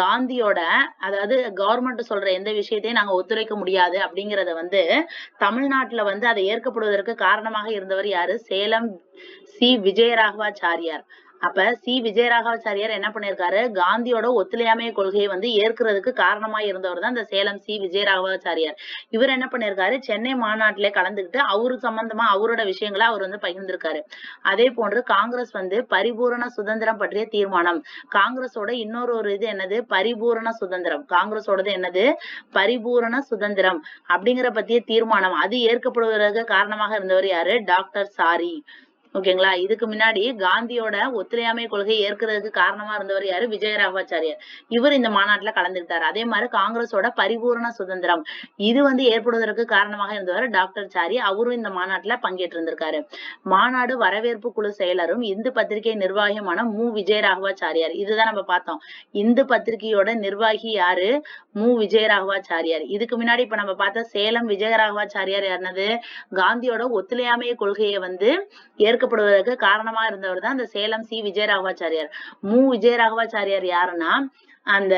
காந்தியோட, அதாவது கவர்மெண்ட் சொல்ற எந்த விஷயத்தையும் நாங்க ஒத்துழைக்க முடியாது அப்படிங்கறத வந்து தமிழ்நாட்டுல வந்து அதை ஏற்கப்படுவதற்கு காரணமாக இருந்தவர் யாரு? சேலம் சி விஜயராகவாச்சாரியார். அப்ப சி விஜயராகவாச்சாரியார் என்ன பண்ணிருக்காரு? காந்தியோட ஒத்துழையாமை கொள்கையை வந்து ஏற்கிறதுக்கு காரணமா இருந்தவர் தான் இந்த சேலம் சி விஜயராகவாச்சாரியார். இவர் என்ன பண்ணிருக்காரு? சென்னை மாநாட்டிலே கலந்துகிட்டு அவரு சம்பந்தமா அவரோட விஷயங்களை அவர் வந்து பகிர்ந்திருக்காரு. அதே போன்று காங்கிரஸ் வந்து பரிபூரண சுதந்திரம் பற்றிய தீர்மானம். காங்கிரஸோட இன்னொரு இது என்னது? பரிபூரண சுதந்திரம். காங்கிரஸோடது என்னது? பரிபூரண சுதந்திரம் அப்படிங்கிற பத்திய தீர்மானம். அது ஏற்கப்படுவதற்கு காரணமாக இருந்தவர் யாரு? Doctor sorry. ஓகேங்களா? இதுக்கு முன்னாடி காந்தியோட ஒத்துழையாமை கொள்கை ஏற்கிறதுக்கு காரணமா இருந்தவர் யாரு? விஜயராகவாச்சாரியார். இவர் இந்த மாநாட்டுல கலந்துக்கிட்டாரு. அதே மாதிரி காங்கிரஸோட பரிபூரண சுதந்திரம் இது வந்து ஏற்படுவதற்கு காரணமாக இருந்தவர் டாக்டர் சாரி. அவரும் இந்த மாநாட்டுல பங்கேற்று இருந்திருக்காரு. மாநாடு வரவேற்பு குழு செயலரும் இந்து பத்திரிகை நிர்வாகியுமான மு விஜயராகவாச்சாரியார். இதுதான் நம்ம பார்த்தோம். இந்து பத்திரிகையோட நிர்வாகி யாரு? மு விஜயராகவாச்சாரியார். இதுக்கு முன்னாடி இப்ப நம்ம பார்த்த சேலம் விஜயராகவாச்சாரியார் யாருனது? காந்தியோட ஒத்துழையாமை கொள்கையை வந்து ஏற்கப்படுவதற்கு காரணமா இருந்தவர் தான் இந்த சேலம் சி விஜயராகவாச்சாரியார். மு விஜயராகவாச்சாரியார் யாருன்னா அந்த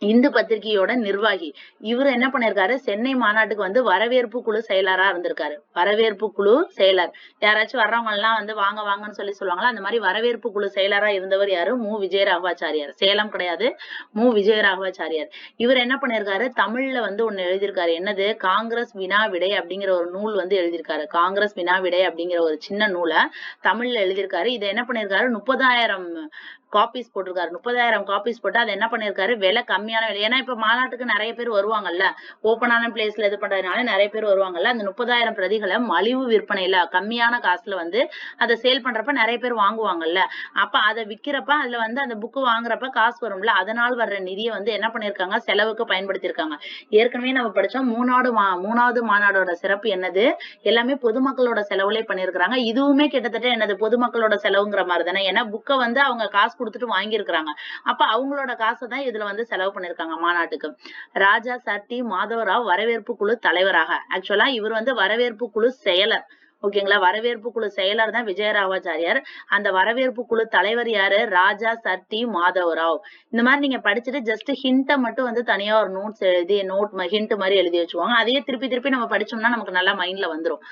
இந்து பத்திரிகையோட நிர்வாகி. இவர் என்ன பண்ணிருக்காரு? சென்னை மாநாட்டுக்கு வந்து வரவேற்பு குழு செயலரா இருந்திருக்காரு. வரவேற்பு குழு செயலர். யாராச்சும் வர்றவங்க எல்லாம் வந்து வாங்க வாங்கன்னு சொல்லுவாங்களா, அந்த மாதிரி வரவேற்பு குழு செயலரா இருந்தவர் யாரு? மு விஜயராகவாச்சாரியார். சேலம் கிடையாது, மு விஜயராகவாச்சாரியார். இவர் என்ன பண்ணிருக்காரு? தமிழ்ல வந்து ஒண்ணு எழுதியிருக்காரு. என்னது? காங்கிரஸ் வினா விடை அப்படிங்கிற ஒரு நூல் வந்து எழுதியிருக்காரு. காங்கிரஸ் வினா விடை அப்படிங்கிற ஒரு சின்ன நூலை தமிழ்ல எழுதியிருக்காரு. இதை என்ன பண்ணிருக்காரு? 30,000 காப்பீஸ் போட்டிருக்காரு. 30,000 காப்பீஸ் போட்டு அதை என்ன பண்ணிருக்காரு? விலை கம்மியான விலை. ஏன்னா இப்ப மாநாட்டுக்கு நிறைய பேர் வருவாங்கல்ல, ஓப்பனான பிளேஸ்ல இது பண்றதுனால நிறைய பேர் வருவாங்கல்ல. அந்த 30,000 பிரதிகளை மலிவு விற்பனையில கம்மியான காசுல வந்து அதை சேல் பண்றப்ப நிறைய பேர் வாங்குவாங்கல்ல. அப்ப அதை விக்கிறப்ப அதுல வந்து அந்த புக்கு வாங்குறப்ப காசு வரும்ல, அதனால் வர்ற நிதியை வந்து என்ன பண்ணிருக்காங்க? செலவுக்கு பயன்படுத்திருக்காங்க. ஏற்கனவே நம்ம படிச்சோம் மூணாவது மாநாடோட சிறப்பு என்னது? எல்லாமே பொதுமக்களோட செலவுலே பண்ணிருக்காங்க. இதுவுமே கிட்டத்தட்ட என்னது? பொதுமக்களோட செலவுங்கிற மாதிரி தானே. ஏன்னா புக்கை வந்து அவங்க காசு கொடுத்துட்டு வாங்கியிருக்கிறாங்க. அப்ப அவங்களோட காசை தான் இதுல வந்து செலவு பண்ணிருக்காங்க மாநாட்டுக்கு. ராஜா சர் டி மாதவராவ் வரவேற்பு குழு தலைவராக. ஆக்சுவலா இவர் வந்து வரவேற்பு குழு செயலர். ஓகேங்களா? வரவேற்பு குழு செயலர் தான் விஜயராகவாச்சாரியார். அந்த வரவேற்பு குழு தலைவர் யாரு? ராஜா சர் டி மாதவராவ். இந்த மாதிரி நீங்க படிச்சுட்டு ஜஸ்ட் ஹிண்ட்டை மட்டும் வந்து தனியா ஒரு நோட்ஸ் எழுதி ஹிண்ட் மாதிரி எழுதி வச்சுக்குவாங்க. அதையே திருப்பி திருப்பி நம்ம படிச்சோம்னா நமக்கு நல்லா மைண்ட்ல வந்துரும்.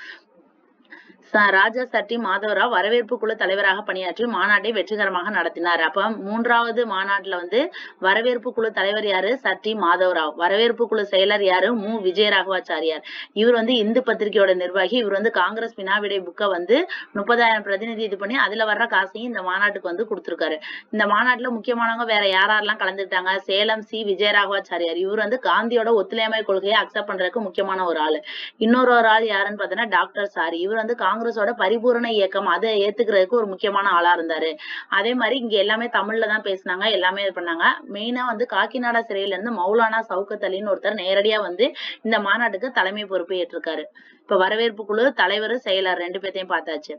ராஜா சர் டி மாதவராவ் வரவேற்பு குழு தலைவராக பணியாற்றி மாநாட்டை வெற்றிகரமாக நடத்தினார். அப்ப 3வது மாநாட்டுல வந்து வரவேற்பு குழு தலைவர் யாரு? Sir T Madhavarao. வரவேற்பு குழு செயலர் யாரு? மு விஜயராகவாச்சாரியார். இவர் வந்து இந்து பத்திரிகையோட நிர்வாகி. இவர் வந்து காங்கிரஸ் வினாவிடை புக்கை வந்து 30,000 பிரதிநிதி இது பண்ணி அதுல வர்ற காசையும் இந்த மாநாட்டுக்கு வந்து கொடுத்திருக்காரு. இந்த மாநாட்டுல முக்கியமானவங்க வேற யாரெல்லாம் கலந்துட்டாங்க? சேலம் சி விஜயராகவாச்சாரியார். இவர் வந்து காந்தியோட ஒத்துழையாமை கொள்கையை அக்செப்ட் பண்றதுக்கு முக்கியமான ஒரு ஆளு. இன்னொரு ஆள் யாருன்னு பாத்தீங்கன்னா டாக்டர் சாரி. இவர் வந்து காங்கிரஸோட பரிபூரண இயக்கம் அதை ஏத்துக்கிறதுக்கு ஒரு முக்கியமான ஆளா இருந்தாரு. அதே மாதிரி இங்க எல்லாமே தமிழ்ல தான் பேசினாங்க, எல்லாமே இது பண்ணாங்க. மெயினா வந்து காக்கிநாடா சிறையில இருந்து மௌலானா சவுகத் அலின்னு ஒருத்தர் நேரடியா வந்து இந்த மாநாட்டுக்கு தலைமை பொறுப்பு ஏற்றிருக்காரு. இப்ப வரவேற்பு குழு தலைவர் செயலர் 2 பேத்தையும் பார்த்தாச்சு.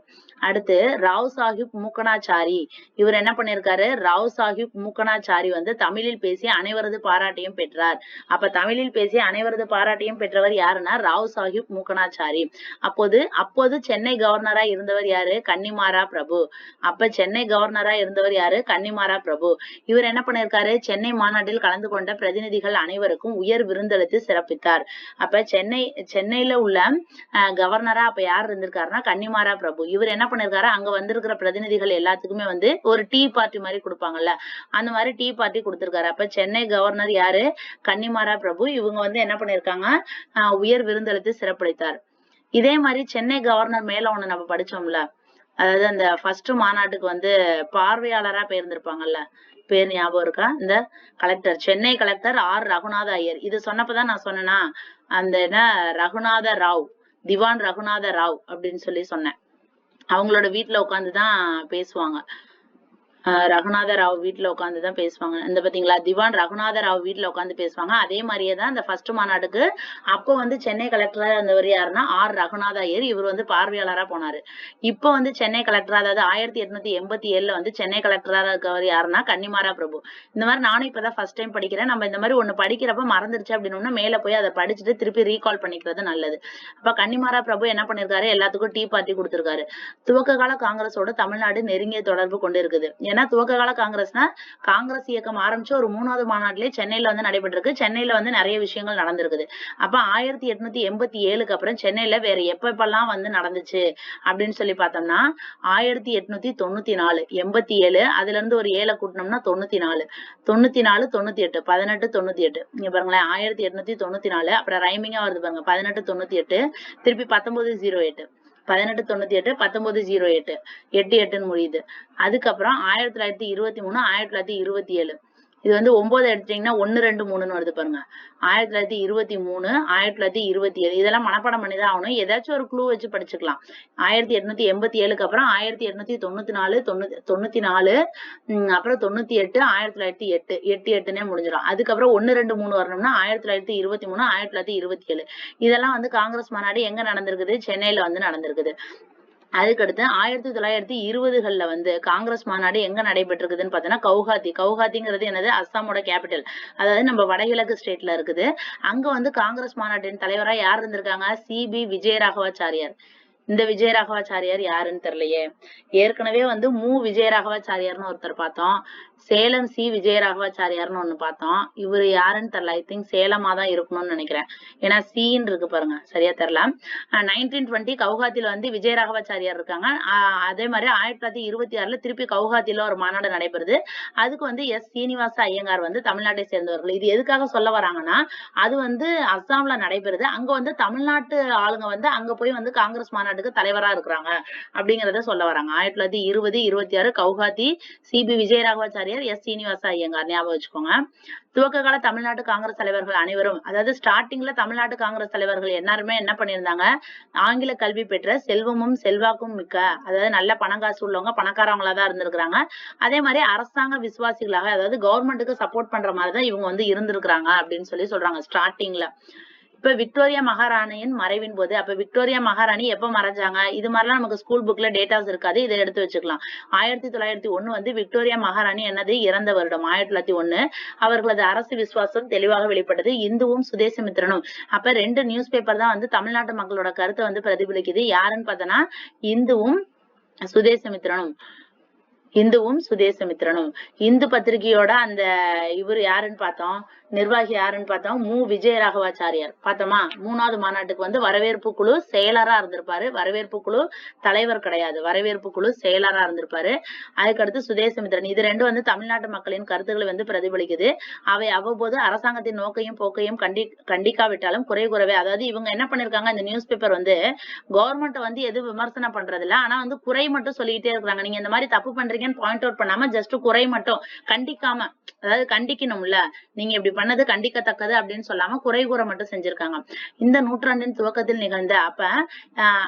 அடுத்து ராவ் சாஹிப் மூக்கனாச்சாரி. இவர் என்ன பண்ணிருக்காரு? ராவ் சாஹிப் மூக்கனாச்சாரி வந்து தமிழில் பேசி அனைவரது பாராட்டையும் பெற்றார். அப்ப தமிழில் பேசி அனைவரது பாராட்டையும் பெற்றவர் யாருன்னா ராவ் சாஹிப் மூக்கனாச்சாரி. அப்போது சென்னை கவர்னரா இருந்தவர் யாரு? கன்னிமாரா பிரபு. அப்ப சென்னை கவர்னரா இருந்தவர் யாரு? கன்னிமாரா பிரபு. இவர் என்ன பண்ணிருக்காரு? சென்னை மாநாட்டில் கலந்து கொண்ட பிரதிநிதிகள் அனைவருக்கும் உயர் விருந்தளித்து சிறப்பித்தார். அப்ப சென்னையில உள்ள கவர்னரா அப்ப யார் இருந்திருக்காருன்னா கன்னிமாரா பிரபு. இவர் என்ன பண்ணிருக்காரு? அங்க வந்திருக்கிற பிரதிநிதிகள் எல்லாத்துக்குமே வந்து ஒரு டீ பார்ட்டி மாதிரி கொடுப்பாங்கல்ல, அந்த மாதிரி டீ பார்ட்டி கொடுத்திருக்காரு. அப்ப சென்னை கவர்னர் யாரு? கன்னிமாரா பிரபு. இவங்க வந்து என்ன பண்ணிருக்காங்க? உயர் விருந்தளித்து சிறப்பித்தார். இதே மாதிரி சென்னை கவர்னர் மேல ஒண்ணு நம்ம படிச்சோம்ல, அதாவது அந்த ஃபர்ஸ்ட் மாநாட்டுக்கு வந்து பார்வையாளரா போயிருந்திருப்பாங்கல்ல, பேர் ஞாபகம் இருக்கா? இந்த collector, Chennai collector R Raghunatha Iyer. இது சொன்னப்பதான் நான் சொன்னேன்னா அந்த என்ன ரகுநாத ராவ், திவான் ரகுநாத ராவ் அப்படின்னு சொல்லி சொன்னேன். அவங்களோட வீட்டுல உட்காந்துதான் பேசுவாங்க. ரகுநாத ராவ் வீட்டுல உட்காந்துதான் பேசுவாங்க. இந்த பாத்தீங்களா, திவான் ரகுநாத ராவ் வீட்டுல உட்காந்து பேசுவாங்க. அதே மாதிரியேதான் இந்த ஃபர்ஸ்ட் மாநாடுக்கு அப்போ வந்து சென்னை கலெக்டரா இருந்தவர் யாருன்னா ரகுநாத ஐயர். இவர் வந்து பார்வையாளரா போனாரு. இப்போ வந்து சென்னை கலெக்டரா, அதாவது 1887 வந்து சென்னை கலெக்டரா இருக்கவர் யாருன்னா கன்னிமாரா பிரபு. இந்த மாதிரி நானும் இப்பதான் ஃபர்ஸ்ட் டைம் படிக்கிறேன். நம்ம இந்த மாதிரி ஒண்ணு படிக்கிறப்ப மறந்துருச்சு அப்படின்னு மேல போய் அதை படிச்சுட்டு திருப்பி ரீகால் பண்ணிக்கிறது நல்லது. அப்ப கன்னிமாரா பிரபு என்ன பண்ணிருக்காரு, எல்லாத்துக்கும் டீ பார்ட்டி கொடுத்திருக்காரு. துவக்க கால காங்கிரஸோட தமிழ்நாடு நெருங்கிய தொடர்பு கொண்டு இருக்குது. ஏன்னா துவக்க கால காங்கிரஸ்னா காங்கிரஸ் இயக்கம் ஆரம்பிச்சு ஒரு 3வது மாநாட்டிலே சென்னையில வந்து நடைபெற்றிருக்கு. சென்னையில வந்து நிறைய விஷயங்கள் நடந்திருக்குது. அப்ப 1887க்கு அப்புறம் சென்னையில வேற எப்பெல்லாம் வந்து நடந்துச்சு அப்படின்னு சொல்லி பார்த்தோம்னா 1894, 87, அதுல இருந்து ஒரு 7 கூட்டினோம்னா 94, 94, 98, 18, 98. இங்க பாருங்களேன், 1894, அப்புறம் ரைமிங்கா வருது பாருங்க, 1898, திருப்பி 1908, 1898, 1908, 88ன்னு முடியுது. அதுக்கப்புறம் 1923, 1927. இது வந்து 9 எடுத்தீங்கன்னா 1, 2, 3ன்னு வருது பாருங்க. 1923, 1927. இதெல்லாம் மனப்பாடம் பண்ணிதான் ஆகணும். ஏதாச்சும் ஒரு க்ளூ வச்சு படிச்சுக்கலாம். 1887க்கு அப்புறம் 1894, 94, அப்புறம் 98, 1908, 8னே முடிஞ்சிடும். அதுக்கப்புறம் 1, 2, 3 வரணும்னா 1923, 1927. இதெல்லாம் வந்து காங்கிரஸ் மாநாடு எங்க நடந்திருக்குது, சென்னையில வந்து நடந்திருக்குது. அதுக்கடுத்து 1920கள்ல வந்து காங்கிரஸ் மாநாடு எங்க நடைபெற்றிருக்குதுன்னு பார்த்தோம்னா கவுஹாத்தி. கவுஹாத்திங்கிறது என்னது, அஸ்ஸாமோட கேபிட்டல். அதாவது நம்ம வடகிழக்கு ஸ்டேட்ல இருக்குது. அங்க வந்து காங்கிரஸ் மாநாட்டின் தலைவரா யார் இருந்திருக்காங்க, சி.பி. விஜயராகவாச்சாரியார். இந்த விஜயராகவாச்சாரியார் யாருன்னு தெரியலையே. ஏற்கனவே வந்து விஜயராகவாச்சாரியார்னு ஒருத்தர் பார்த்தோம். சேலம் சி விஜயராகவாச்சாரியார்னு ஒண்ணு பார்த்தோம். இவரு யாருன்னு தெரியல. ஐ திங்க் சேலமா தான் இருக்கணும்னு நினைக்கிறேன். ஏன்னா சீன்னு இருக்கு பாருங்க, சரியா தெரியல. 1920 கவுஹாத்தில வந்து விஜயராகவாச்சாரியார் இருக்காங்க. அதே மாதிரி 1926ல திருப்பி கவுஹாத்தில ஒரு மாநாடு நடைபெறுது. அதுக்கு வந்து எஸ் சீனிவாச ஐயங்கார் வந்து தமிழ்நாட்டை சேர்ந்தவர்கள். இது எதுக்காக சொல்ல வராங்கன்னா, அது வந்து அஸ்ஸாம்ல நடைபெறுது. அங்க வந்து தமிழ்நாட்டு ஆளுங்க வந்து அங்க போய் வந்து காங்கிரஸ் மாநாட்டுக்கு தலைவரா இருக்கிறாங்க அப்படிங்கறத சொல்ல வராங்க. 1920, 26 கவுஹாத்தி, சி.பி. விஜயராகவாச்சாரியார், எஸ் சீனிவாச ஐயங்கார். ஞாபகம் வச்சுக்கோங்க. துவக்க கால தமிழ்நாட்டு காங்கிரஸ் தலைவர்கள் அனைவரும், அதாவது ஸ்டார்டிங்ல தமிழ்நாட்டு காங்கிரஸ் தலைவர்கள் எல்லாருமே என்ன பண்ணியிருந்தாங்க, ஆங்கில கல்வி பெற்ற செல்வமும் செல்வாக்கும் மிக்க, அதாவது நல்ல பணங்காசு உள்ளவங்க, பணக்காரவங்களா தான் இருந்திருக்கிறாங்க. அதே மாதிரி அரசாங்க விசுவாசிகளாக, அதாவது கவர்மெண்ட்டுக்கு சப்போர்ட் பண்ற மாதிரி தான் இவங்க வந்து இருந்திருக்கிறாங்க அப்படின்னு சொல்லி சொல்றாங்க ஸ்டார்டிங்ல. இப்ப விக்டோரியா மகாராணியின் மறைவின் போது, அப்ப விக்டோரியா மகாராணி எப்ப மறைஞ்சாங்க, இது மாதிரிலாம் நமக்கு ஸ்கூல் புக்ல டேட்டாஸ் இருக்காது, இதை எடுத்து வச்சுக்கலாம். 1901 வந்து விக்டோரியா மகாராணி என்னது, இறந்த வருடம் 1901. அவர்களது அரசு விசுவாசம் தெளிவாக வெளிப்பட்டது. இந்துவும் சுதேசமித்திரனும். அப்ப 2 நியூஸ் பேப்பர் தான் வந்து தமிழ்நாட்டு மக்களோட கருத்தை வந்து பிரதிபலிக்குது. யாருன்னு பார்த்தோன்னா இந்துவும் சுதேசமித்திரனும். இந்துவும் சுதேசமித்திரனும். இந்து பத்திரிகையோட அந்த இவர் யாருன்னு பார்த்தோம், நிர்வாகி யாருன்னு பார்த்தோம், விஜயராகவாச்சாரியார். பார்த்தோமா, 3வது மாநாட்டுக்கு வந்து வரவேற்பு குழு செயலரா இருந்திருப்பாரு. வரவேற்பு குழு தலைவர் கிடையாது, வரவேற்பு குழு செயலரா இருந்திருப்பாரு. அதுக்கடுத்து சுதேசமித்திரன். இது 2 வந்து தமிழ்நாட்டு மக்களின் கருத்துக்களை வந்து பிரதிபலிக்குது. அவை அவ்வப்போது அரசாங்கத்தின் நோக்கையும் போக்கையும் கண்டிக்காவிட்டாலும் குறை கூறவே, அதாவது இவங்க என்ன பண்ணிருக்காங்க, இந்த நியூஸ் பேப்பர் வந்து கவர்மெண்ட் வந்து எது விமர்சனம் பண்றது இல்ல, ஆனா வந்து குறை மட்டும் சொல்லிட்டே இருக்காங்க. நீங்க இந்த மாதிரி தப்பு பண்றீங்க பாயிண்ட் அவுட் பண்ணாம ஜஸ்ட் குறை மட்டும், கண்டிக்காம, அதாவது கண்டிக்கணும்ல, நீங்க இப்படி பண்ணது கண்டிக்கத்தக்கது அப்படின்னு சொல்லாம குறை கூற மட்டும் செஞ்சிருக்காங்க. இந்த நூற்றாண்டின் துவக்கத்தில் நிகழ்ந்த, அப்ப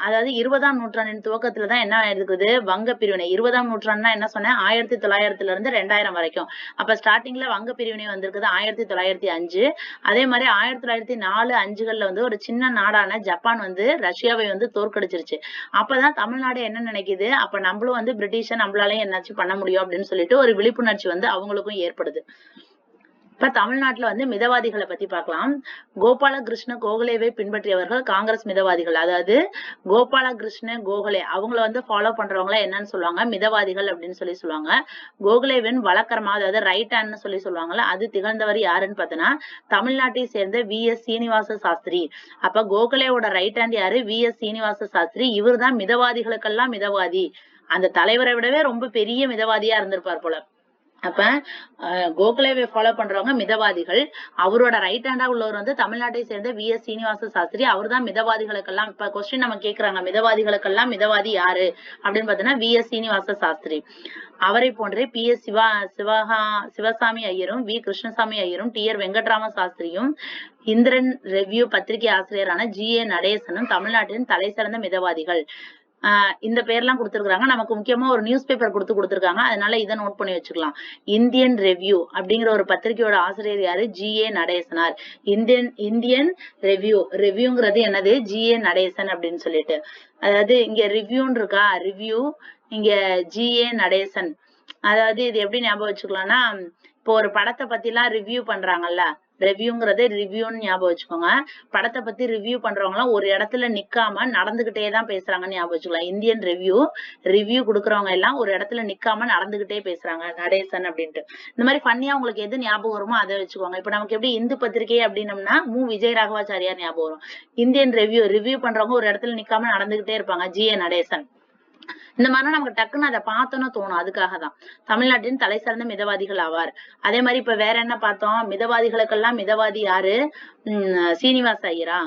அதாவது 20ஆம் நூற்றாண்டின் துவக்கத்துலதான் என்ன இருக்குது, வங்க பிரிவினை. 20ஆம் நூற்றாண்டுனா என்ன சொன்னேன், 1900ல இருந்து 2000 வரைக்கும். அப்ப ஸ்டார்டிங்ல வங்க பிரிவினை வந்திருக்குது 1905. அதே மாதிரி 1904, 5கள்ல வந்து ஒரு சின்ன நாடான ஜப்பான் வந்து ரஷ்யாவை வந்து தோற்கடிச்சிருச்சு. அப்பதான் தமிழ்நாடு என்ன நினைக்குது, அப்ப நம்மளும் வந்து பிரிட்டிஷ நம்மளாலையும் என்னாச்சு பண்ண முடியும் அப்படின்னு சொல்லிட்டு ஒரு விழிப்புணர்ச்சி வந்து அவங்களுக்கும் ஏற்படுது. இப்ப தமிழ்நாட்டுல வந்து மிதவாதிகளை பத்தி பார்க்கலாம். கோபாலகிருஷ்ண கோகலேவை பின்பற்றியவர்கள் காங்கிரஸ் மிதவாதிகள். அதாவது கோபாலகிருஷ்ண கோகலே அவங்கள வந்து ஃபாலோ பண்றவங்கள என்னன்னு சொல்லுவாங்க, மிதவாதிகள் அப்படின்னு சொல்லி சொல்லுவாங்க. கோகலேவின் வழக்கரமா, அதாவது ரைட் ஹேண்ட்னு சொல்லி சொல்லுவாங்கல்ல, அது திகழ்ந்தவர் யாருன்னு பார்த்தோன்னா தமிழ்நாட்டை சேர்ந்த வி.எஸ். சீனிவாச சாஸ்திரி. அப்ப கோகலேவோட ரைட் ஹேண்ட் யாரு, வி.எஸ். சீனிவாச சாஸ்திரி. இவர் தான் மிதவாதிகளுக்கெல்லாம் மிதவாதி. அந்த தலைவரை விடவே ரொம்ப பெரிய மிதவாதியா இருந்திருப்பார் போல. அப்ப கோகலேவை ஃபாலோ பண்றவங்க மிதவாதிகள். அவரோட ரைட் ஹேண்டா உள்ளவர் வந்து தமிழ்நாட்டை சேர்ந்த வி.எஸ். சீனிவாச சாஸ்திரி. அவர் தான் மிதவாதிகளுக்கெல்லாம் இப்ப கொஸ்டின் நம்ம கேக்குறாங்க, மிதவாதிகளுக்கெல்லாம் மிதவாதி யாரு அப்படின்னு பார்த்தோம்னா வி.எஸ். சீனிவாச சாஸ்திரி. அவரை போன்றே பி.எஸ். சிவசாமி ஐயரும், வி. கிருஷ்ணசாமி ஐயரும், டி.ஆர். வெங்கட்ராம சாஸ்திரியும், இந்திரன் ரெவ்யூ பத்திரிகை ஆசிரியரான ஜி.ஏ. நடேசனும் தமிழ்நாட்டின் தலை சிறந்த மிதவாதிகள். இந்த பேர்லாம் கொடுத்திருக்காங்க. நமக்கு முக்கியமா ஒரு நியூஸ் பேப்பர் கொடுத்திருக்காங்க. அதனால இதை நோட் பண்ணி வச்சுக்கலாம். இந்தியன் ரெவ்யூ அப்படிங்கிற ஒரு பத்திரிகையோட ஆசிரியர் யாரு? ஜி.ஏ. நடேசனார். இந்தியன் ரெவ்யூங்கிறது என்னது? ஜி.ஏ. நடேசன் அப்படின்னு சொல்லிட்டு. அதாவது இங்க ரிவ்யூன்னு இருக்கா, ரிவ்யூ, இங்க ஜி.ஏ. நடேசன். அதாவது இது எப்படி ஞாபகம் வச்சுக்கலாம்னா, இப்போ ஒரு படத்தை பத்தி எல்லாம் ரிவ்யூ பண்றாங்கல்ல, ரிவ்யூங்கிறது ரிவ்யூன்னு ஞாபகம் வச்சுக்கோங்க. படத்தை பத்தி ரிவ்யூ பண்றவங்க எல்லாம் ஒரு இடத்துல நிக்காம நடந்துகிட்டே தான் பேசுறாங்கன்னு ஞாபகம் வச்சுக்கலாம். இந்தியன் ரிவ்யூ கொடுக்கறவங்க எல்லாம் ஒரு இடத்துல நிக்காம நடந்துகிட்டே பேசுறாங்க, நடேசன் அப்படின்ட்டு. இந்த மாதிரி ஃபன்னியா உங்களுக்கு எது ஞாபகம் வருமோ அதை வச்சுக்கோங்க. இப்ப நமக்கு எப்படி இந்து பத்திரிகை அப்படின்னம்னா விஜய் ராகவாச்சாரியார் ஞாபகம் வரும். இந்தியன் ரிவ்யூ பண்றவங்க ஒரு இடத்துல நிக்காம நடந்துகிட்டே இருப்பாங்க, ஜி.ஏ. நடேசன். இந்த மாதிரி நமக்கு டக்குன்னு அதை பார்த்தோன்னு தோணும். அதுக்காக தான் தமிழ்நாட்டின் தலை சிறந்த மிதவாதிகள் ஆவார். அதே மாதிரி இப்ப வேற என்ன பார்த்தோம்? மிதவாதிகளுக்கெல்லாம் மிதவாதி யாரு? சீனிவாச ஐயரா?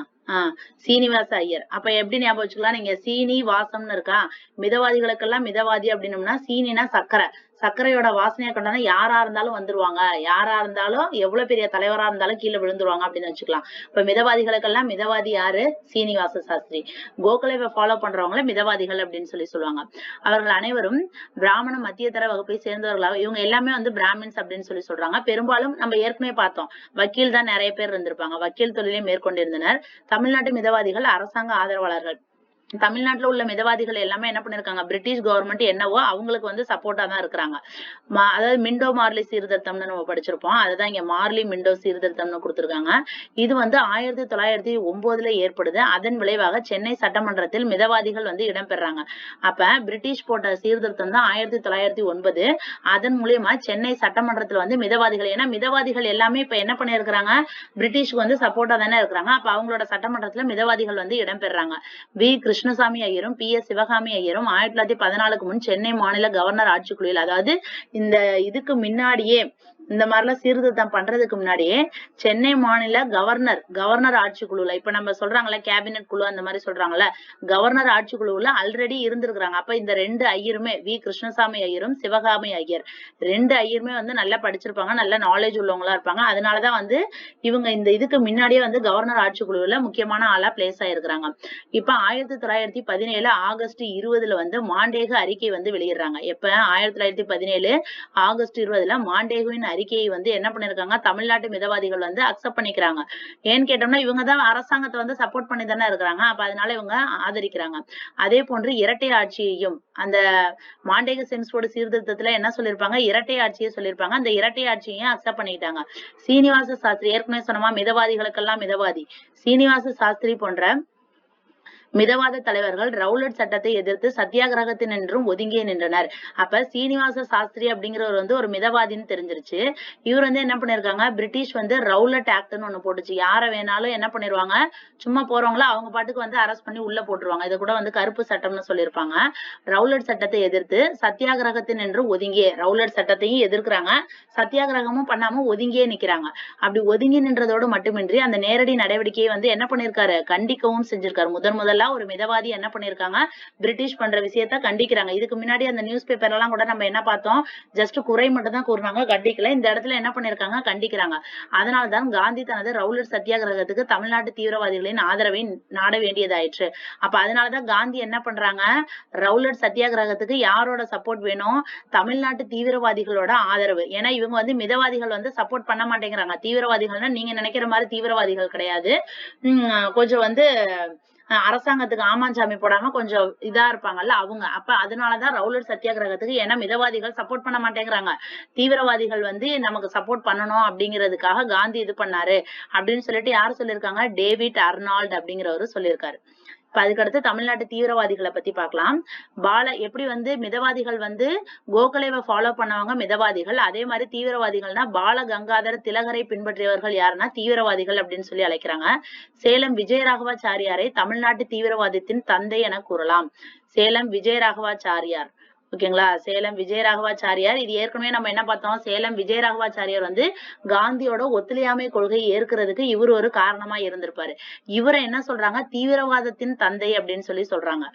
சீனிவாச ஐயர். அப்ப எப்படி ஞாபகம் வச்சுக்கலாம்? நீங்க சீனி வாசம்னு இருக்கா, மிதவாதிகளுக்கெல்லாம் மிதவாதி அப்படின்னம்னா சீனினா சர்க்கரை. சர்க்கரையோட வாசனையை கொண்டாந்து யாரா இருந்தாலும் வந்துருவாங்க, யாரா இருந்தாலும் எவ்வளவு பெரிய தலைவரா இருந்தாலும் கீழே விழுந்துருவாங்க அப்படின்னு வச்சுக்கலாம். இப்ப மிதவாதிகளுக்கெல்லாம் மிதவாதி யாரு? சீனிவாச சாஸ்திரி. கோகலேவை ஃபாலோ பண்றவங்கள மிதவாதிகள் அப்படின்னு சொல்லுவாங்க. அவர்கள் அனைவரும் பிராமண மத்தியதர வகுப்பை சேர்ந்தவர்களாக, இவங்க எல்லாமே வந்து பிராமின்ஸ் அப்படின்னு சொல்றாங்க. பெரும்பாலும் நம்ம ஏற்கனவே பார்த்தோம், வக்கீல் தான் நிறைய பேர் இருந்திருப்பாங்க, வக்கீல் தொழிலை மேற்கொண்டிருந்தனர். தமிழ்நாட்டு மிதவாதிகள் அரசாங்க ஆதரவாளர்கள். தமிழ்நாட்டுல உள்ள மிதவாதிகள் எல்லாமே என்ன பண்ணிருக்காங்க? பிரிட்டிஷ் கவர்மெண்ட் என்னவோ அவங்களுக்கு வந்து சப்போர்ட்டா தான் இருக்கிறாங்க. அதாவது மிண்டோ மார்லி சீர்திருத்தம்னு நம்ம படிச்சிருப்போம். அதுதான் இங்க மார்லி மிண்டோ சீர்திருத்தம்னு கொடுத்திருக்காங்க. இது வந்து 1909 ஏற்படுது. அதன் விளைவாக சென்னை சட்டமன்றத்தில் மிதவாதிகள் வந்து இடம்பெறாங்க. அப்ப பிரிட்டிஷ் போட்ட சீர்திருத்தம் தான் 1909. அதன் மூலியமா சென்னை சட்டமன்றத்துல வந்து மிதவாதிகள், ஏன்னா மிதவாதிகள் எல்லாமே இப்ப என்ன பண்ணிருக்கிறாங்க? பிரிட்டிஷ்க்கு வந்து சப்போர்ட்டா தானே இருக்கிறாங்க. அப்ப அவங்களோட சட்டமன்றத்துல மிதவாதிகள் வந்து இடம்பெறாங்க. வி. கிருஷ்ணசாமி ஐயரும், பி.எஸ். சிவகாமி ஐயரும் 1914க்கு முன் சென்னை மாநில கவர்னர் ஆட்சிக்குழுவில், அதாவது இந்த இதுக்கு முன்னாடியே, இந்த மாதிரிலாம் சீர்திருத்தம் பண்றதுக்கு முன்னாடியே சென்னை மாநில கவர்னர் ஆட்சிக்குழுல, இப்ப நம்ம சொல்றாங்கல்ல கேபினெட் குழு அந்த மாதிரி சொல்றாங்கல்ல, கவர்னர் ஆட்சிக்குழுவுல ஆல்ரெடி இருந்திருக்கிறாங்க. அப்ப இந்த ரெண்டு ஐயருமே, வி. கிருஷ்ணசாமி ஐயரும் சிவகாமி ஐயர், ரெண்டு ஐயருமே வந்து நல்லா படிச்சிருப்பாங்க, நல்ல நாலேஜ் உள்ளவங்களா இருப்பாங்க. அதனாலதான் வந்து இவங்க இந்த இதுக்கு முன்னாடியே வந்து கவர்னர் ஆட்சிக்குழுவுல முக்கியமான ஆளா பிளேஸ் ஆயிருக்கிறாங்க. இப்ப 1917 ஆகஸ்ட் 20 வந்து மாண்டேகு அறிக்கை வந்து வெளியிடுறாங்க. எப்ப? 1917 ஆகஸ்ட் 20 மாண்டேகுவின் அறிக்கையை வந்து என்ன பண்ணிருக்காங்க? தமிழ்நாட்டு மிதவாதிகள் வந்து அக்செப்ட் பண்ணிக்கிறாங்க. ஏன்னு கேட்டோம்னா இவங்க தான் அரசாங்கத்தை வந்து சப்போர்ட் பண்ணி தானே இருக்கிறாங்க. அப்ப அதனால இவங்க ஆதரிக்கிறாங்க. அதே போன்று இரட்டை ஆட்சியையும், அந்த மாண்டேகு சென்ஸ்போர்டு சீர்திருத்தத்துல என்ன சொல்லிருப்பாங்க? இரட்டை ஆட்சியை சொல்லிருப்பாங்க. அந்த இரட்டை ஆட்சியையும் அக்செப்ட் பண்ணிட்டாங்க. சீனிவாச சாஸ்திரி, ஏற்கனவே சொன்னமா மிதவாதிகளுக்கெல்லாம் மிதவாதி, சீனிவாச சாஸ்திரி போன்ற மிதவாத தலைவர்கள் ரவுலட் சட்டத்தை எதிர்த்து சத்தியாகிரகத்தினின்றும் ஒதுங்கியே நின்றனர். அப்ப சீனிவாச சாஸ்திரி அப்படிங்கிறவர் வந்து ஒரு மிதவாதின்னு தெரிஞ்சிருச்சு. இவர் வந்து என்ன பண்ணிருக்காங்க? பிரிட்டிஷ் வந்து ரவுலட் ஆக்ட்னு ஒண்ணு போட்டுச்சு. யார வேணாலும் என்ன பண்ணிருவாங்க? சும்மா போறவங்கள அவங்க பாட்டுக்கு வந்து அரெஸ்ட் பண்ணி உள்ள போட்டுருவாங்க. இதை கூட வந்து கருப்பு சட்டம்னு சொல்லியிருப்பாங்க. ரவுலட் சட்டத்தை எதிர்த்து சத்தியாகிரகத்தினின்று ஒதுங்கியே, ரவுலட் சட்டத்தையும் எதிர்க்கிறாங்க, சத்தியாகிரகமும் பண்ணாம ஒதுங்கியே நிக்கிறாங்க. அப்படி ஒதுங்கி நின்றதோடு மட்டுமின்றி அந்த நேரடி நடவடிக்கையை வந்து என்ன பண்ணிருக்காரு? கண்டிக்கவும் செஞ்சிருக்காரு. முதல்ல ஒரு மிதவாதி என்ன பண்ணிருக்காங்க? பிரிட்டிஷ் பண்ற விஷயத்த கண்டிக்கிறாங்க. இதுக்கு முன்னாடி அந்த நியூஸ் பேப்பர் எல்லாம் கூட நம்ம என்ன பார்த்தோம்? ஜஸ்ட் குறை மட்டும் தான் கூறினாங்க, கண்டிக்கல. இந்த இடத்துல என்ன பண்ணிருக்காங்க? கண்டிக்கிறாங்க. அதனால்தான் காந்தி தனது ரவுலட் சத்தியாகிரகத்துக்கு தமிழ்நாட்டு தீவிரவாதிகளின் ஆதரவை நாட வேண்டியதாயிற்று. அப்ப அதனாலதான் காந்தி என்ன பண்றாங்க? ரவுலட் சத்தியாகிரகத்துக்கு யாரோட சப்போர்ட் வேணும்? தமிழ்நாட்டு தீவிரவாதிகளோட ஆதரவு. ஏன்னா இவங்க வந்து மிதவாதிகள் வந்து சப்போர்ட் பண்ண மாட்டேங்கிறாங்க. தீவிரவாதிகள்னா நீங்க நினைக்கிற மாதிரி தீவிரவாதிகள் கிடையாது. கொஞ்சம் வந்து அரசாங்கத்துக்கு ஆமாஞ்சாமி போடாம கொஞ்சம் இதா இருப்பாங்கல்ல அவங்க. அப்ப அதனாலதான் ரவுலட் சத்தியாகிரகத்துக்கு, ஏன்னா மிதவாதிகள் சப்போர்ட் பண்ண மாட்டேங்கிறாங்க, தீவிரவாதிகள் வந்து நமக்கு சப்போர்ட் பண்ணணும் அப்படிங்கிறதுக்காக காந்தி இது பண்ணாரு அப்படின்னு சொல்லிட்டு யாரு சொல்லியிருக்காங்க? டேவிட் அர்னால்ட் அப்படிங்கிறவரு சொல்லியிருக்காரு. இப்ப அதுக்கடுத்து தமிழ்நாட்டு தீவிரவாதிகளை பத்தி பார்க்கலாம். எப்படி வந்து மிதவாதிகள் வந்து கோகலேவை ஃபாலோ பண்ணவங்க மிதவாதிகள், அதே மாதிரி தீவிரவாதிகள்னா பால கங்காதர திலகரை பின்பற்றியவர்கள் யாருன்னா தீவிரவாதிகள் அப்படின்னு சொல்லி அழைக்கிறாங்க. சேலம் விஜயராகவாச்சாரியாரை தமிழ்நாட்டு தீவிரவாதத்தின் தந்தை என கூறலாம். சேலம் விஜயராகவாச்சாரியார் ஓகேங்களா. சேலம் விஜயராகவாச்சாரியார். இது ஏற்கனவே நம்ம என்ன பார்த்தோம், சேலம் விஜயராகவாச்சாரியார் வந்து காந்தியோட ஒத்துழையாமை கொள்கையை ஏற்கிறதுக்கு இவர் ஒரு காரணமா இருந்திருப்பாரு. இவரை என்ன சொல்றாங்க, தீவிரவாதத்தின் தந்தை அப்படின்னு சொல்லி சொல்றாங்க.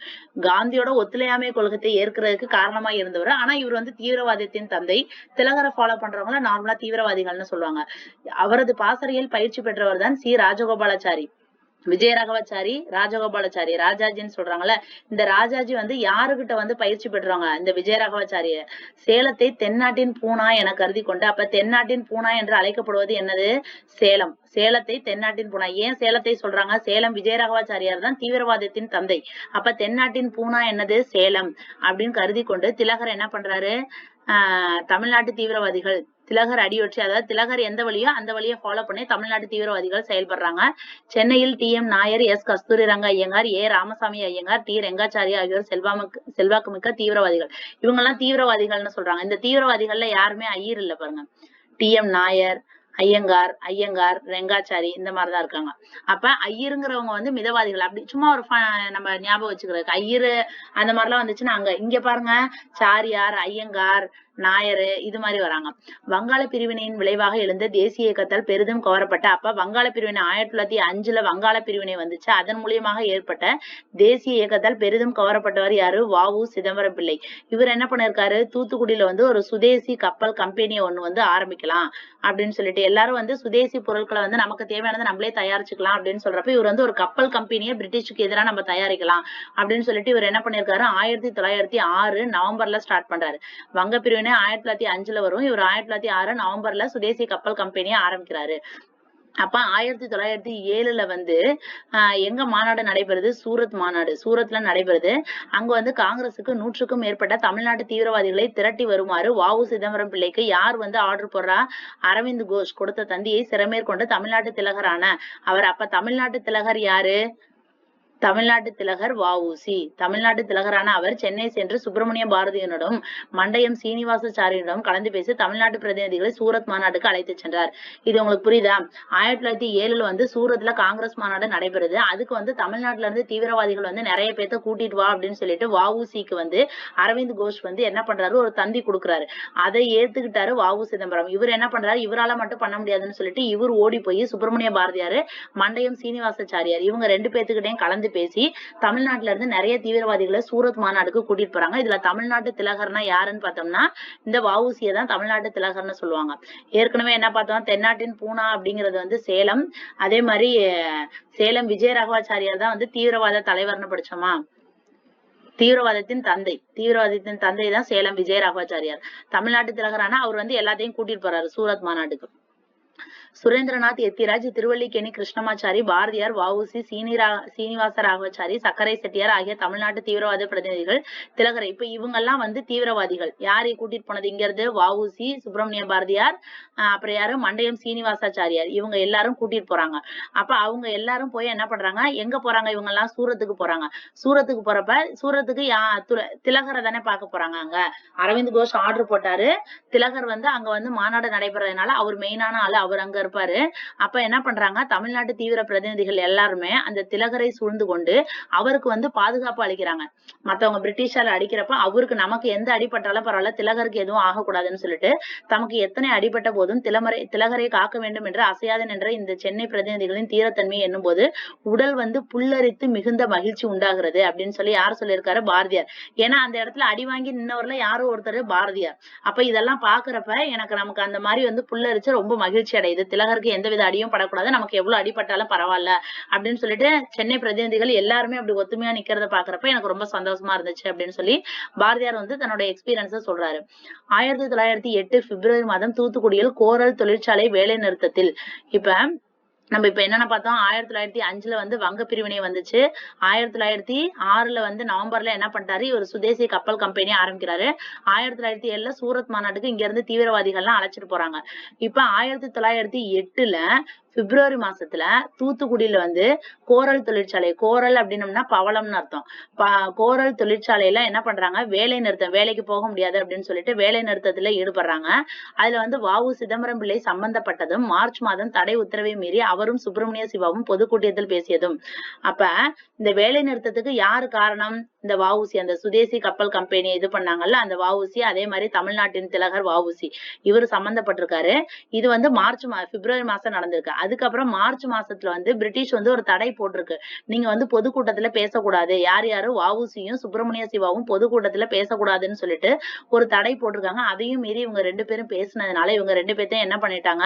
காந்தியோட ஒத்துழையாமை கொள்கையை ஏற்கிறதுக்கு காரணமா இருந்தவர். ஆனா இவர் வந்து தீவிரவாதத்தின் தந்தை. திலகரை ஃபாலோ பண்றவங்கள நார்மலா தீவிரவாதிகள்னு சொல்லுவாங்க. அவரது பாசறையில் பயிற்சி பெற்றவர் தான் சி ராஜகோபாலாச்சாரி. விஜயராகவாச்சாரி, ராஜகோபாலாச்சாரி, ராஜாஜின்னு சொல்றாங்கல்ல. இந்த ராஜாஜி வந்து யாருகிட்ட வந்து பயிற்சி பெற்றவங்க, இந்த விஜயராகவாச்சாரிய. சேலத்தை தென்னாட்டின் பூனா என கருதி கொண்டு, அப்ப தென்னாட்டின் பூனா என்று அழைக்கப்படுவது என்னது, சேலம். சேலத்தை தென்னாட்டின் பூனா. ஏன் சேலத்தை சொல்றாங்க, சேலம் விஜயராகவாச்சாரியார் தான் தீவிரவாதத்தின் தந்தை. அப்ப தென்னாட்டின் பூனா என்னது, சேலம் அப்படின்னு கருதி கொண்டு திலகர் என்ன பண்றாரு, தமிழ்நாட்டு தீவிரவாதிகள் திலகர் அடியொற்றி, அதாவது திலகர் எந்த வழியோ அந்த வழியை ஃபாலோ பண்ணி தமிழ்நாட்டு தீவிரவாதிகள் செயல்படுறாங்க. சென்னையில் டி.எம். நாயர், எஸ். கஸ்தூரிரங்க ஐயங்கார், ஏ. ராமசாமி ஐயங்கார், டி. ரெங்காச்சாரி ஆகியோர் செல்வாக்குமிக்க தீவிரவாதிகள். இவங்க எல்லாம் தீவிரவாதிகள்னு சொல்றாங்க. இந்த தீவிரவாதிகள்ல யாருமே ஐயர் இல்ல பாருங்க. டி.எம். நாயர், ஐயங்கார், ரெங்காச்சாரி இந்த மாதிரிதான் இருக்காங்க. அப்ப ஐயருங்கிறவங்க வந்து மிதவாதிகள். அப்படி சும்மா ஒரு நம்ம ஞாபகம் வச்சுக்கிறதுக்கு ஐயரு அந்த மாதிரிலாம் வந்துச்சுன்னா, அங்க இங்க பாருங்க, சாரியார், ஐயங்கார், நாயரு இது மாதிரி வராங்க. வங்காள பிரிவினையின் விளைவாக எழுந்த தேசிய இயக்கத்தால் பெரிதும் கவரப்பட்ட, அப்ப வங்காள பிரிவினை 1905 வங்காள பிரிவினை வந்துச்சு. அதன் மூலியமாக ஏற்பட்ட தேசிய இயக்கத்தால் பெரிதும் கவரப்பட்டவர் யாரு, வ.உ. சிதம்பரம் பிள்ளை. இவர் என்ன பண்ணிருக்காரு, தூத்துக்குடியில வந்து ஒரு சுதேசி கப்பல் கம்பெனியை ஒண்ணு வந்து ஆரம்பிக்கலாம் அப்படின்னு சொல்லிட்டு, எல்லாரும் வந்து சுதேசி பொருட்களை வந்து நமக்கு தேவையானதை நம்மளே தயாரிச்சுக்கலாம் அப்படின்னு சொல்றப்ப, இவர் வந்து ஒரு கப்பல் கம்பெனியை பிரிட்டிஷுக்கு எதிராக நம்ம தயாரிக்கலாம் அப்படின்னு சொல்லிட்டு இவர் என்ன பண்ணிருக்காரு, 1906 நவம்பர்ல ஸ்டார்ட் பண்றாரு. வங்க பிரிவினை 1905 வரும். இவர் 1906 நவம்பர்ல சுதேசி கப்பல் கம்பெனியை ஆரம்பிக்கிறாரு. அப்ப 1907 வந்து எங்க மாநாடு நடைபெறுது, சூரத் மாநாடு. சூரத்ல நடைபெறுது. அங்க வந்து காங்கிரசுக்கு 100க்கும் மேற்பட்ட தமிழ்நாட்டு தீவிரவாதிகளை திரட்டி வருமாறு வ.உ. சிதம்பரம் பிள்ளைக்கு யார் வந்து ஆர்டர் போடுறா, அரவிந்த் கோஷ் கொடுத்த தந்தியை சிறமேற்கொண்டு தமிழ்நாட்டு திலகரான அவர். அப்ப தமிழ்நாட்டு திலகர் யாரு, தமிழ்நாட்டு திலகர் வ.உ.சி. தமிழ்நாட்டு திலகரான அவர் சென்னை சென்று சுப்பிரமணிய பாரதியினரும் மண்டையம் சீனிவாசாச்சாரியிடம் கலந்து பேசி தமிழ்நாட்டு பிரதிநிதிகளை சூரத் மாநாட்டுக்கு அழைத்து சென்றார். இது உங்களுக்கு புரியுதா? 1907 வந்து சூரத்ல காங்கிரஸ் மாநாடு நடைபெறுது. அதுக்கு வந்து தமிழ்நாட்டுல இருந்து தீவிரவாதிகள் வந்து நிறைய பேர்த்த கூட்டிட்டு வா அப்படின்னு சொல்லிட்டு வ.உ.சிக்கு வந்து அரவிந்த் கோஷ் வந்து என்ன பண்றாரு, ஒரு தந்தி கொடுக்குறாரு. அதை ஏத்துக்கிட்டாரு வ.உ. சிதம்பரம். இவர் என்ன பண்றாரு, இவரால மட்டும் பண்ண முடியாதுன்னு சொல்லிட்டு இவர் ஓடி போய் சுப்பிரமணிய பாரதியாரு, மண்டையம் சீனிவாசாச்சாரியார் இவங்க 2 பேத்துக்கிட்டையும் கலந்து பேசி தமிழ்நாட்டுல இருந்து நிறைய தீவிரவாதிகளை சூரத் மாநாடுக்கு கூட்டிட்டு போறாங்க. இதுல தமிழ்நாட்டு திலகர்னா யாருன்னு பார்த்தோம்னா, இந்த வ.உ.சியை தான் தமிழ்நாட்டு திலகர்னு சொல்லுவாங்க. ஏற்கனவே என்ன பார்த்தோம், தென்னாட்டின் பூனா அப்படிங்கிறது வந்து சேலம். அதே மாதிரி சேலம் விஜயராகவாச்சாரியார் தான் வந்து தீவிரவாத தலைவர்னு படிச்சோமா, தீவிரவாதத்தின் தந்தை தான் சேலம் விஜயராகவாச்சாரியார். தமிழ்நாட்டு திலகரானா அவர் வந்து எல்லாத்தையும் கூட்டிட்டு போறாரு சூரத் மாநாட்டுக்கு. சுரேந்திரநாத் எத்திராஜ், திருவல்லிக்கேணி கிருஷ்ணமாச்சாரி, பாரதியார், வ.உ.சி, சீனிவாச ராகவாச்சாரி, சக்கரை செட்டியார் ஆகிய தமிழ்நாட்டு தீவிரவாத பிரதிநிதிகள் திலகரை. இப்ப இவங்க எல்லாம் வந்து தீவிரவாதிகள். யாரை கூட்டிட்டு போனது, இங்க இருந்து வ.உ.சி, சுப்பிரமணிய பாரதியார், அப்புறம் யாரு, மண்டையம் சீனிவாசாச்சாரியார் இவங்க எல்லாரும் கூட்டிட்டு போறாங்க. அப்ப அவங்க எல்லாரும் போய் என்ன பண்றாங்க, எங்க போறாங்க, இவங்க எல்லாம் சூரத்துக்கு போறாங்க. சூரத்துக்கு போறப்ப சூரத்துக்கு திலகரை தானே பார்க்க போறாங்க. அங்க அரவிந்த் கோஷ் ஆர்டர் போட்டாரு. திலகர் வந்து அங்க வந்து மாநாடு நடைபெறதுனால அவர் மெயினான ஆளு, அவர் அங்க இருப்பாரு. அப்ப என்ன பண்றாங்க, தமிழ்நாட்டு தீவிர பிரதிநிதிகள் எல்லாருமே அந்த திலகரை சூழ்ந்து கொண்டு அவருக்கு வந்து பாதுகாப்பு அளிக்கிறாங்க. மத்தவங்க பிரிட்டிஷால அடிக்கிறப்ப அவருக்கு நமக்கு எந்த அடிபட்டாலும் பரவாயில்ல, திலகருக்கு எதுவும் ஆகக்கூடாதுன்னு சொல்லிட்டு தமக்கு எத்தனை அடிபட்ட போதும் திலகரை காக்க வேண்டும் என்று அசையாது நின்ற இந்த சென்னை பிரதிநிதிகளின் தீரத்தன்மை என்னும் போது உடல் வந்து புல்லரித்து மிகுந்த மகிழ்ச்சி உண்டாகிறது அப்படின்னு சொல்லி யார் சொல்லியிருக்காரு, பாரதியார். ஏன்னா அந்த இடத்துல அடி வாங்கி நின்னவர்ல யாரோ ஒருத்தர் பாரதியார். அப்ப இதெல்லாம் பாக்குறப்ப நமக்கு அந்த மாதிரி வந்து புல்லரிச்சு ரொம்ப மகிழ்ச்சி அடையுது. திலகருக்கு எந்தவித அடியும் படக்கூடாது, நமக்கு எவ்வளவு அடிபட்டாலும் பரவாயில்ல அப்படின்னு சொல்லிட்டு சென்னை பிரதிநிதிகள் எல்லாருமே அப்படி ஒத்துமையா நிக்கிறத பாக்குறப்ப எனக்கு ரொம்ப சந்தோஷமா இருந்துச்சு அப்படின்னு சொல்லி பாரதியார் வந்து தன்னோட எக்ஸ்பீரியன்ஸ சொல்றாரு. 1908 பிப்ரவரி மாதம் தூத்துக்குடியில் கோரல் தொழிற்சாலை வேலை நிறுத்தத்தில், இப்ப நம்ம இப்ப என்னென்ன பார்த்தோம், 1905 வந்து வங்க பிரிவினை வந்துச்சு. 1906 வந்து நவம்பர்ல என்ன பண்ணிட்டாரு, ஒரு சுதேசி கப்பல் கம்பெனி ஆரம்பிக்கிறாரு. 1907 சூரத் மாநாட்டுக்கு இங்க இருந்து தீவிரவாதிகள்லாம் அழைச்சிட்டு போறாங்க. இப்ப 1908 பிப்ரவரி மாசத்துல தூத்துக்குடியில வந்து கோரல் தொழிற்சாலை, கோரல் அப்படின்னம்னா பவளம்னு அர்த்தம். கோரல் தொழிற்சாலையில என்ன பண்றாங்க, வேலை நிறுத்தம், வேலைக்கு போக முடியாது அப்படின்னு சொல்லிட்டு வேலை நிறுத்தத்துல ஈடுபடுறாங்க. அதுல வந்து வ.உ. சிதம்பரம் பிள்ளை சம்பந்தப்பட்டதும் மார்ச் மாதம் தடை உத்தரவை மீறி அவரும் சுப்பிரமணிய சிவாவும் பொதுக்கூட்டத்தில் பேசியதும். அப்ப இந்த வேலை நிறுத்தத்துக்கு யாரு காரணம், இந்த வஉசி அந்த சுதேசி கப்பல் கம்பெனி இது பண்ணாங்கல்ல அந்த வஉசி, அதே மாதிரி தமிழ்நாட்டின் திலகர் வஉசி இவர் சம்பந்தப்பட்டிருக்காரு. இது வந்து பிப்ரவரி மாசம் நடந்திருக்கு. அதுக்கப்புறம் மார்ச் மாசத்துல வந்து பிரிட்டிஷ் வந்து ஒரு தடை போட்டிருக்கு. நீங்க வந்து பொதுக்கூட்டத்துல பேசக்கூடாது, யார் யாரு வஉசியும் சுப்பிரமணிய சிவாவும் பொதுக்கூட்டத்துல பேசக்கூடாதுன்னு சொல்லிட்டு ஒரு தடை போட்டிருக்காங்க. அதையும் மீறி இவங்க 2 பேரும் பேசினதுனால இவங்க 2 பேர்த்தையும் என்ன பண்ணிட்டாங்க,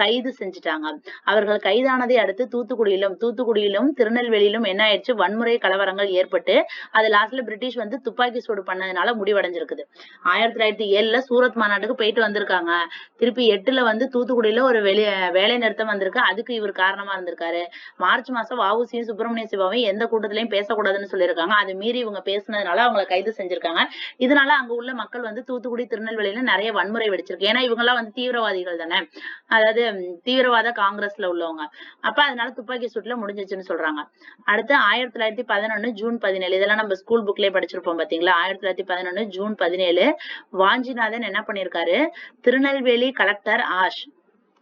கைது செஞ்சுட்டாங்க. அவர்கள் கைதானதை அடுத்து தூத்துக்குடியிலும் திருநெல்வேலியிலும் என்ன ஆயிடுச்சு, வன்முறை கலவரங்கள் ஏற்பட்டு அது லாஸ்ட்ல பிரிட்டிஷ் வந்து துப்பாக்கி சூடு பண்ணதுனால முடிவடைஞ்சிருக்குது. 1907 சூரத் மாநாட்டுக்கு போயிட்டு வந்திருக்காங்க. திருப்பி 8 வந்து தூத்துக்குடியில ஒரு வேலை நிறுத்தம் வந்திருக்கு. அதுக்கு இவர் காரணமா இருந்திருக்காரு. மார்ச் மாசம் வஉசியும் சுப்பிரமணிய சிவாவையும் எந்த கூட்டத்திலையும் பேசக்கூடாதுன்னு சொல்லியிருக்காங்க. அதை மீறி இவங்க பேசினதுனால அவங்களை கைது செஞ்சிருக்காங்க. இதனால அங்க உள்ள மக்கள் வந்து தூத்துக்குடி திருநெல்வேலியில நிறைய வன்முறை வெடிச்சிருக்கு. ஏன்னா இவங்க எல்லாம் வந்து தீவிரவாதிகள் தானே, அதாவது தீவிரவாத காங்கிரஸ்ல உள்ளவங்க. அப்ப அதனால துப்பாக்கி சூட்டுல முடிஞ்சிச்சுன்னு சொல்றாங்க. அடுத்து 1911 ஜூன் 17 இதெல்லாம் நம்ம ஸ்கூல் புக்லயே படிச்சிருப்போம் பாத்தீங்களா. 1911 ஜூன் 17 வாஞ்சிநாதன் என்ன பண்ணிருக்காரு, திருநெல்வேலி கலெக்டர் ஆஷ்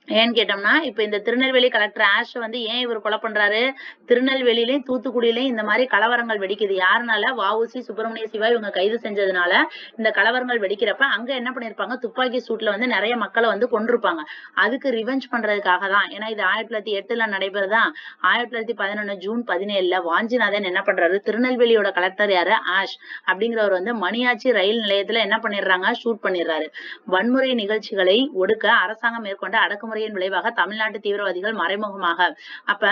ஏன்னு கேட்டோம்னா, இப்ப இந்த திருநெல்வேலி கலெக்டர் ஆஷ் வந்து ஏன் இவர் கொலை பண்றாரு, திருநெல்வேலியிலையும் தூத்துக்குடியிலையும் இந்த மாதிரி கலவரங்கள் வெடிக்குது. யாருனால, வஉசி சுப்பிரமணிய சிவா இவங்க கைது செஞ்சதுனால இந்த கலவரங்கள் வெடிக்கிறப்ப அங்க என்ன பண்ணிருப்பாங்க, துப்பாக்கி சூட்ல வந்து நிறைய மக்களை வந்து கொண்டிருப்பாங்க. அதுக்கு ரிவெஞ்ச் பண்றதுக்காக தான். ஏன்னா இது 1908 நடைபெறுதா. 1911 ஜூன் 17 வாஞ்சிநாதன் என்ன பண்றாரு, திருநெல்வேலியோட கலெக்டர் யாரு, ஆஷ் அப்படிங்கிறவர் வந்து மணியாச்சி ரயில் நிலையத்துல என்ன பண்ணிடுறாங்க, ஷூட் பண்ணிடுறாரு. வன்முறை நிகழ்ச்சிகளை ஒடுக்க அரசாங்கம் மேற்கொண்ட அடக்குமுறை விளைவாக தமிழ்நாட்டு தீவிரவாதிகள் மறைமுகமாக அப்ப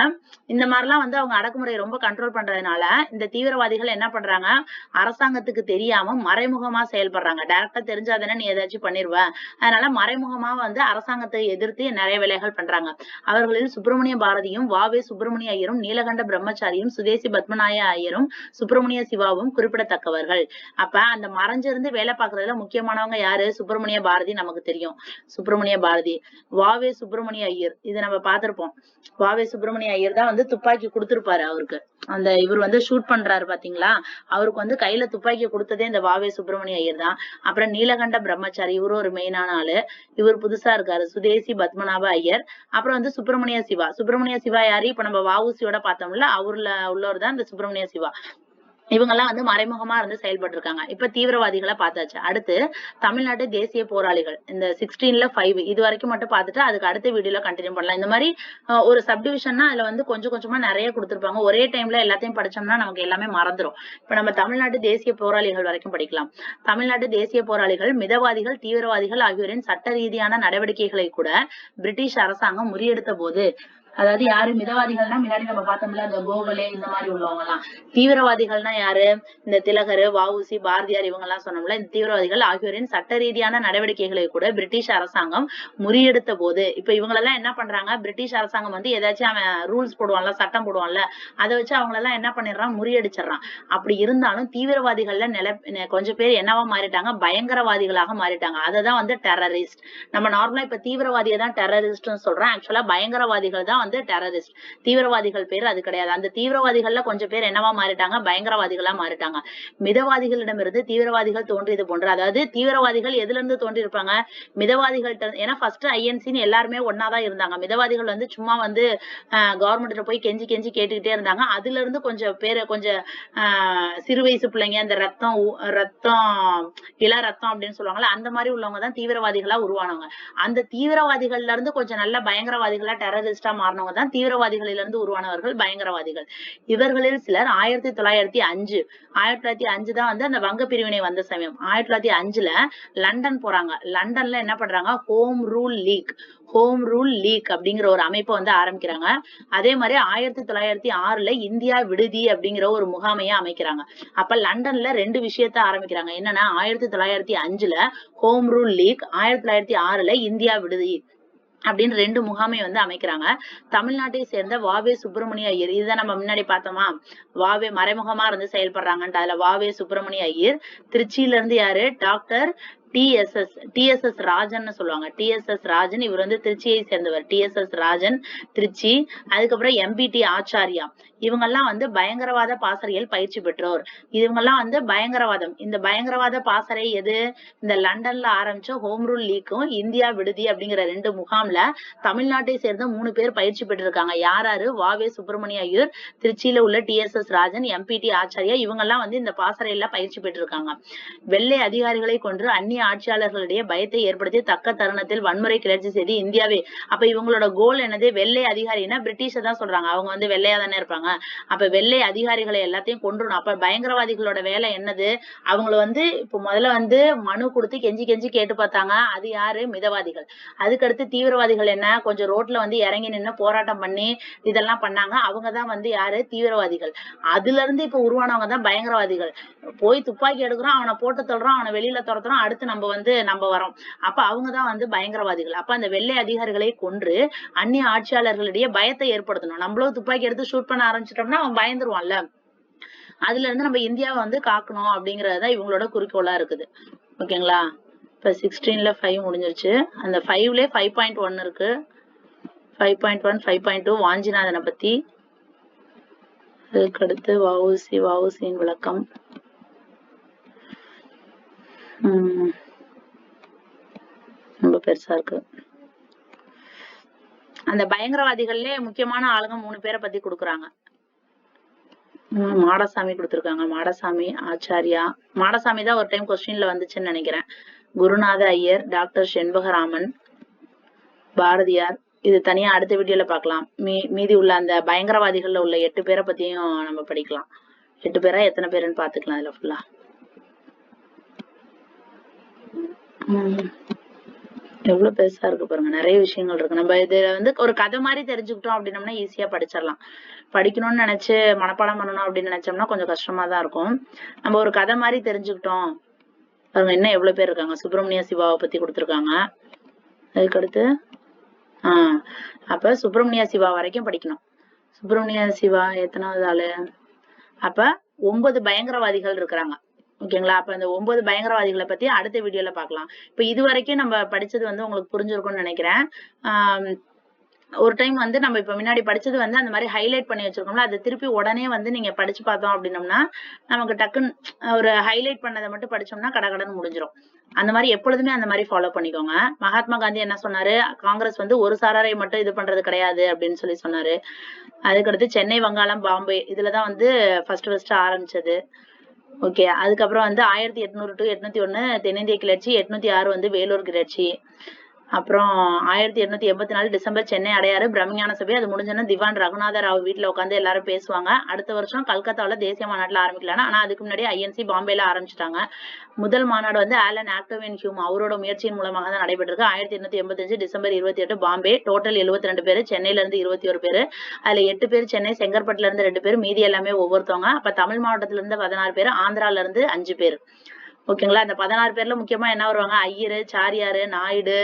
இந்த மாதிரிலாம் வந்து அவங்க அடக்குமுறையை ரொம்ப கண்ட்ரோல் பண்றதுனால இந்த தீவிரவாதிகள் என்ன பண்றாங்க, அரசாங்கத்துக்கு தெரியாம மறைமுகமா செயல்படுறாங்க. டைரக்டா தெரிஞ்சாதானே நீ ஏதாச்சும் பண்ணிருவ, அதனால மறைமுகமா வந்து அரசாங்கத்தை எதிர்த்து நிறைய வேலைகள் பண்றாங்க. அவர்களில் சுப்பிரமணிய பாரதியும் வாவே சுப்பிரமணிய ஐயரும் நீலகண்ட பிரம்மச்சாரியும் சுதேசி பத்மநாய ஐயரும் சுப்பிரமணிய சிவாவும் குறிப்பிடத்தக்கவர்கள். அப்ப அந்த மறைஞ்சிருந்து வேலை பார்க்கறதுல முக்கியமானவங்க யாரு, சுப்பிரமணிய பாரதி நமக்கு தெரியும். சுப்பிரமணிய பாரதி, வாவே சுப்பிரமணிய ஐயர் இதை நம்ம பார்த்திருப்போம். வாவே சுப்பிரமணிய ஐயர் தான் வந்து துப்பாக்கி கொடுத்திருப்பாரு அவருக்கு. அந்த இவர் வந்து ஷூட் பண்றாரு பாத்தீங்களா, அவருக்கு வந்து கையில துப்பாக்கி கொடுத்ததே இந்த வாவே சுப்பிரமணிய ஐயர் தான். அப்புறம் நீலகண்ட பிரம்மச்சாரி இவரும் ஒரு மெயினான ஆளு. இவர் புதுசா இருக்காரு, சுதேசி பத்மநாப ஐயர். அப்புறம் வந்து சுப்பிரமணிய சிவா. சுப்பிரமணிய சிவா யாரு, இப்ப நம்ம வஉசியோட பார்த்தோம்ல அவர்ல உள்ளவர் தான் இந்த சுப்பிரமணிய சிவா. இவங்க எல்லாம் வந்து மறைமுகமா இருந்து செயல்பட்டு இருக்காங்க. இப்ப தீவிரவாதிகளை பார்த்தாச்சு. அடுத்து தமிழ்நாட்டு தேசிய போராளிகள் இந்த 16ல 5 இது வரைக்கும் மட்டும் பார்த்துட்டு அதுக்கு அடுத்த வீடியோல கண்டினியூ பண்ணலாம். இந்த மாதிரி ஒரு சப்டிவிஷன்னா அதுல வந்து கொஞ்சம் கொஞ்சமா நிறைய கொடுத்திருப்பாங்க. ஒரே டைம்ல எல்லாத்தையும் படிச்சோம்னா நமக்கு எல்லாமே மறந்துடும். இப்ப நம்ம தமிழ்நாட்டு தேசிய போராளிகள் வரைக்கும் படிக்கலாம். தமிழ்நாட்டு தேசிய போராளிகள் மிதவாதிகள் தீவிரவாதிகள் ஆகியோரின் சட்ட ரீதியான நடவடிக்கைகளை கூட பிரிட்டிஷ் அரசாங்கம் முறியடித்த போது, அதாவது யாரு மிதவாதிகள்னா முன்னாடி நம்ம பார்த்தோம்ல இந்த கோகலே இந்த மாதிரி உள்ளவங்க எல்லாம். தீவிரவாதிகள்னா யாரு, இந்த திலகர் வஉசி பாரதியார் இவங்க எல்லாம் சொன்னோம்ல, இந்த தீவிரவாதிகள் ஆகியோரின் சட்ட ரீதியான நடவடிக்கைகளை கூட பிரிட்டிஷ் அரசாங்கம் முறியெடுத்த போது, இப்ப இவங்களெல்லாம் என்ன பண்றாங்க, பிரிட்டிஷ் அரசாங்கம் வந்து ஏதாச்சும் அவன் ரூல்ஸ் போடுவான்ல, சட்டம் போடுவான்ல, அதை வச்சு அவங்களெல்லாம் என்ன பண்ணிடுறான், முறியடிச்சிடறான். அப்படி இருந்தாலும் தீவிரவாதிகள்ல கொஞ்சம் பேர் என்னவா மாறிட்டாங்க, பயங்கரவாதிகளாக மாறிட்டாங்க. அததான் வந்து டெரரிஸ்ட். நம்ம நார்மலா இப்ப தீவிரவாதியை தான் டெரரிஸ்ட்னு சொல்றோம். ஆக்சுவலா பயங்கரவாதிகள் தான் வந்து டெரரிஸ்ட். தீவிரவாதிகள் பேர் அது கிடையாது. அந்த தீவிரவாதிகள்ல கொஞ்சம் பேர் என்னவா மாறிட்டாங்க, பயங்கரவாதிகளா மாறிட்டாங்க. மிதவாதிகளிடமிருந்து தீவிரவாதிகள் தோன்றியது போன்ற, அதாவது தீவிரவாதிகள் எதுல இருந்து தோன்றி இருப்பாங்க, மிதவாதிகள்ட்ட. ஏன்னா ஃபர்ஸ்ட் ஐஎன்சின்னு எல்லாருமே ஒன்னாதான் இருந்தாங்க. மிதவாதிகள் வந்து சும்மா வந்து கவர்மெண்ட்ல போய் கெஞ்சி கெஞ்சி கேட்டுக்கிட்டே இருந்தாங்க. அதுல இருந்து கொஞ்சம் பேரு கொஞ்சம் சிறு வயசு பிள்ளைங்க, அந்த ரத்தம் இள ரத்தம் அப்படின்னு சொல்லுவாங்கல்ல, அந்த மாதிரி உள்ளவங்க தான் தீவிரவாதிகளா உருவானவங்க. அந்த தீவிரவாதிகள்ல இருந்து கொஞ்சம் நல்ல பயங்கரவாதிகளா டெரரிஸ்டா மாறினவங்க தான் தீவிரவாதிகளில இருந்து உருவானவர்கள் பயங்கரவாதிகள். இவர்களில் சிலர் 1905 தான் வந்து அந்த வங்க பிரிவினை வந்த சமயம். 1905ல லண்டன் போறாங்க. லண்டன்ல என்ன பண்றாங்க, ஹோம் ரூல் லீக் அப்படிங்கிற ஒரு அமைப்பை வந்து ஆரம்பிக்கிறாங்க. அதே மாதிரி 1906ல இந்தியா விடுதி அப்படிங்கிற ஒரு முகாமையை அமைக்கிறாங்க. அப்ப லண்டன்ல 2 விஷயத்த ஆரம்பிக்கிறாங்க. என்னன்னா 1905ல ஹோம் ரூல் லீக், 1906ல இந்தியா விடுதி அப்படின்னு 2 முகாமை வந்து அமைக்கிறாங்க. தமிழ்நாட்டை சேர்ந்த வாவே சுப்பிரமணிய ஐயர், இதுதான் நம்ம முன்னாடி பார்த்தோமா, வாவே மறைமுகமா இருந்து செயல்படுறாங்கன்ட்டு. அதுல வாவே சுப்பிரமணிய ஐயர். திருச்சியில இருந்து யாரு, டாக்டர் டிஎஸ்எஸ் ராஜன் சொல்லுவாங்க. டிஎஸ்எஸ் ராஜன், இவர் வந்து திருச்சியை சேர்ந்தவர். டிஎஸ்எஸ் ராஜன் திருச்சி. அதுக்கப்புறம் எம்பிடி ஆச்சாரியா, இவங்கெல்லாம் வந்து பயங்கரவாத பாசறையில் பயிற்சி பெற்றோர். இவங்கெல்லாம் வந்து பயங்கரவாதம், இந்த பயங்கரவாத பாசறை எது, இந்த லண்டன்ல ஆரம்பிச்ச ஹோம் ரூல் லீக்கும் இந்தியா விடுதி அப்படிங்கிற 2 முகாம்ல தமிழ்நாட்டை சேர்ந்த 3 பேர் பயிற்சி பெற்றிருக்காங்க. யாராரு? வாவே சுப்பிரமணிய ஐயர், திருச்சியில உள்ள டிஎஸ்எஸ் ராஜன், எம்பிடி ஆச்சாரியா, இவங்கெல்லாம் வந்து இந்த பாசறையில பயிற்சி பெற்றிருக்காங்க. வெள்ளை அதிகாரிகளை கொன்று அந்நிய ஆட்சியாளர்களிடையே பயத்தை ஏற்படுத்தி தக்க தருணத்தில் வன்முறை கிளர்ச்சி செய்து இந்தியாவே. அப்ப இவங்களோட கோல் என்னது? வெள்ளை அதிகாரின்னா பிரிட்டிஷ தான் சொல்றாங்க, அவங்க வந்து வெள்ளையா தானே இருப்பாங்க. அப்ப வெள்ளை அதிகாரிகளை எல்லாத்தையும் கொன்றணும். அப்ப பயங்கரவாதிகளோட வேலை என்னது? அவங்கள வந்து இப்ப முதல்ல வந்து மனு கொடுத்து கெஞ்சி கெஞ்சி கேட்டு பார்த்தாங்க. அது யாரு? மிதவாதிகள். அதுக்கடுத்து தீவிரவாதிகள் என்ன, கொஞ்சம் ரோட்ல வந்து இறங்கி நின்று போராட்டம் பண்ணி இதெல்லாம் பண்ணாங்க. அவங்கதான் வந்து யாரு? தீவிரவாதிகள். அதுல இருந்து இப்ப உருவானவங்க தான் பயங்கரவாதிகள். போய் துப்பாக்கி எடுக்கிறோம், அவனை போட்டு தள்ளுறோம், அவனை வெளியில துரத்துறோம், அடுத்து நம்ம வரோம். அப்ப அவங்கதான் வந்து பயங்கரவாதிகள். அப்ப அந்த வெள்ளை அதிகாரிகளை கொன்று அந்நிய ஆட்சியாளர்களிடையே பயத்தை ஏற்படுத்தணும். நம்மளும் துப்பாக்கி எடுத்து ஷூட் பண்ண ஆரம்பிச்சிட்டோம்னா அவன் பயந்துருவான்ல. அதுல இருந்து நம்ம இந்தியாவை வந்து காக்கணும் அப்படிங்கறதுதான் இவங்களோட குறிக்கோளா இருக்குது. ஓகேங்களா? இப்ப 16ல 5 முடிஞ்சிருச்சு. அந்த 5லயே 5.1 இருக்கு. 5.1 5.2 வாஞ்சிநாதனை பத்தி. அதுக்கடுத்து வஉசியின் விளக்கம். ரொம்ப பெருசா இருக்கு. அந்த பயங்கரவாதிகள்ல முக்கியமான ஆளுங்க 3 பேரை பத்தி கொடுக்குறாங்க. மாடசாமி கொடுத்திருக்காங்க. மாடசாமி ஆச்சாரியா. மாடசாமி தான் ஒரு டைம் கொஸ்டின்ல வந்துச்சுன்னு நினைக்கிறேன். குருநாத ஐயர், டாக்டர் செண்பகராமன், பாரதியார். இது தனியா அடுத்த வீடியோல பார்க்கலாம். மீதி உள்ள அந்த பயங்கரவாதிகள்ல உள்ள 8 பேரை பத்தியும் நம்ம படிக்கலாம். 8 பேரா எத்தனை பேருன்னு பாத்துக்கலாம் இதுல ஃபுல்லா. எவ்வளவு பெருசா இருக்கு பாருங்க, நிறைய விஷயங்கள் இருக்கு. நம்ம இதுல வந்து ஒரு கதை மாதிரி தெரிஞ்சுக்கிட்டோம் அப்படின்னம்னா ஈஸியா படிச்சிடலாம். படிக்கணும்னு நினைச்சு மனப்பாடம் பண்ணணும் அப்படின்னு நினைச்சோம்னா கொஞ்சம் கஷ்டமா தான் இருக்கும். நம்ம ஒரு கதை மாதிரி தெரிஞ்சுக்கிட்டோம் பாருங்க. இன்னும் எவ்வளவு பேர் இருக்காங்க. சுப்பிரமணிய சிவாவை பத்தி கொடுத்திருக்காங்க. அதுக்கடுத்து அப்ப சுப்பிரமணிய சிவா வரைக்கும் படிக்கணும். சுப்பிரமணிய சிவா எத்தனாவது ஆளு? அப்ப 9 பயங்கரவாதிகள் இருக்கிறாங்க. ஓகேங்களா? அப்ப இந்த 9 பயங்கரவாதிகளை பத்தி அடுத்த வீடியோல பார்க்கலாம். இப்ப இது வரைக்கும் நம்ம படிச்சது வந்து உங்களுக்கு புரிஞ்சிருக்கும்னு நினைக்கிறேன். ஒரு டைம் வந்து நம்ம இப்ப முன்னாடி படிச்சது வந்து அந்த மாதிரி ஹைலைட் பண்ணி வச்சிருக்கோம்ல, அதை திருப்பி உடனே வந்து நீங்க படிச்சு பார்த்தோம் அப்படின்னம்னா நமக்கு டக்குன்னு ஒரு ஹைலைட் பண்ணதை மட்டும் படிச்சோம்னா கடகடன்னு முடிஞ்சிடும். அந்த மாதிரி எப்பொழுதுமே அந்த மாதிரி ஃபாலோ பண்ணிக்கோங்க. மகாத்மா காந்தி என்ன சொன்னாரு? காங்கிரஸ் வந்து ஒரு சாராரை மட்டும் இது பண்றது கிடையாது அப்படின்னு சொல்லி சொன்னாரு. அதுக்கடுத்து சென்னை, வங்காளம், பாம்பே இதுலதான் வந்து ஃபர்ஸ்ட் ஆரம்பிச்சது. ஓகே. அதுக்கப்புறம் வந்து 1800 to 801 தென்னிந்திய கிளர்ச்சி, 806 வந்து வேலூர் கிளர்ச்சி. அப்புறம் 1884 டிசம்பர் சென்னை அடையாறு பிரம்மஞான சபை. அது முடிஞ்சோன்னா திவான் ரகுநாத ராவ் வீட்டுல உட்காந்து எல்லாரும் பேசுவாங்க. அடுத்த வருஷம் கல்கத்தாவில தேசிய மாநாட்டுல ஆரம்பிக்கலாம். ஆனா அதுக்கு முன்னாடி ஐஎன்சி பாம்பேல ஆரம்பிச்சுட்டாங்க. முதல் மாநாடு வந்து ஆலன் ஆக்டோவியன் ஹியூம் அவரோட முயற்சியின் மூலமாக தான் நடைபெற்றிருக்கு. 1885 டிசம்பர் 28 பாம்பே. டோட்டல் 72 பேரு. சென்னையில இருந்து 21 பேரு. அதுல 8 பேர் சென்னை, செங்கற்பட்டுல இருந்து 2 பேர், மீதி எல்லாமே ஒவ்வொருத்தவங்க. அப்ப தமிழ் மாவட்டத்துல இருந்து 16 பேர், ஆந்திரால இருந்து 5 பேர். ஓகேங்களா? இந்த 16 பேர்ல முக்கியமா என்ன வருவாங்க? ஐயரு, சாரியாரு, நாயுடு,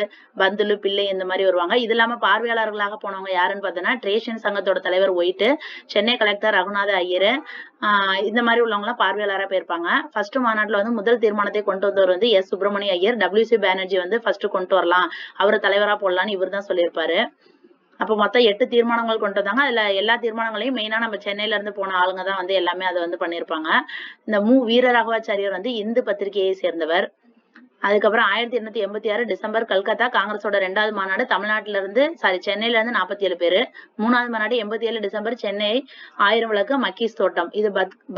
பந்துலு, பிள்ளை இந்த மாதிரி வருவாங்க. இது இல்லாம பார்வையாளர்களாக போனவங்க யாருன்னு பார்த்தோன்னா ட்ரேஷன் சங்கத்தோட தலைவர் ஒயிட்டு, சென்னை கலெக்டர் ரகுநாத ஐயரு, இந்த மாதிரி உள்ளவங்க எல்லாம் பார்வையாளராக போயிருப்பாங்க. ஃபர்ஸ்ட் மாநாட்டுல வந்து முதல் தீர்மானத்தை கொண்டு வந்தவர் வந்து எஸ் சுப்பிரமணிய ஐயர். WC பானர்ஜி வந்து ஃபர்ஸ்ட் கொண்டு வரலாம், அவரை தலைவரா போடலான்னு இவர் தான் சொல்லியிருப்பாரு. அப்ப மொத்தம் 8 தீர்மானங்கள் கொண்டு வந்தாங்க. அதுல எல்லா தீர்மானங்களையும் மெயினா நம்ம சென்னையில இருந்து போன ஆளுங்க தான் வந்து எல்லாமே அதை வந்து பண்ணிருப்பாங்க. இந்த வீரராகவாச்சாரியார் வந்து இந்து பத்திரிகையை சேர்ந்தவர். அதுக்கப்புறம் 1886 டிசம்பர் கல்கத்தா காங்கிரஸோட 2வது மாநாடு. தமிழ்நாட்டுல இருந்து சென்னையில இருந்து 47 பேரு. 3வது மாநாடு 87 டிசம்பர் சென்னை 1000 விளக்கு மக்கீஸ் தோட்டம். இது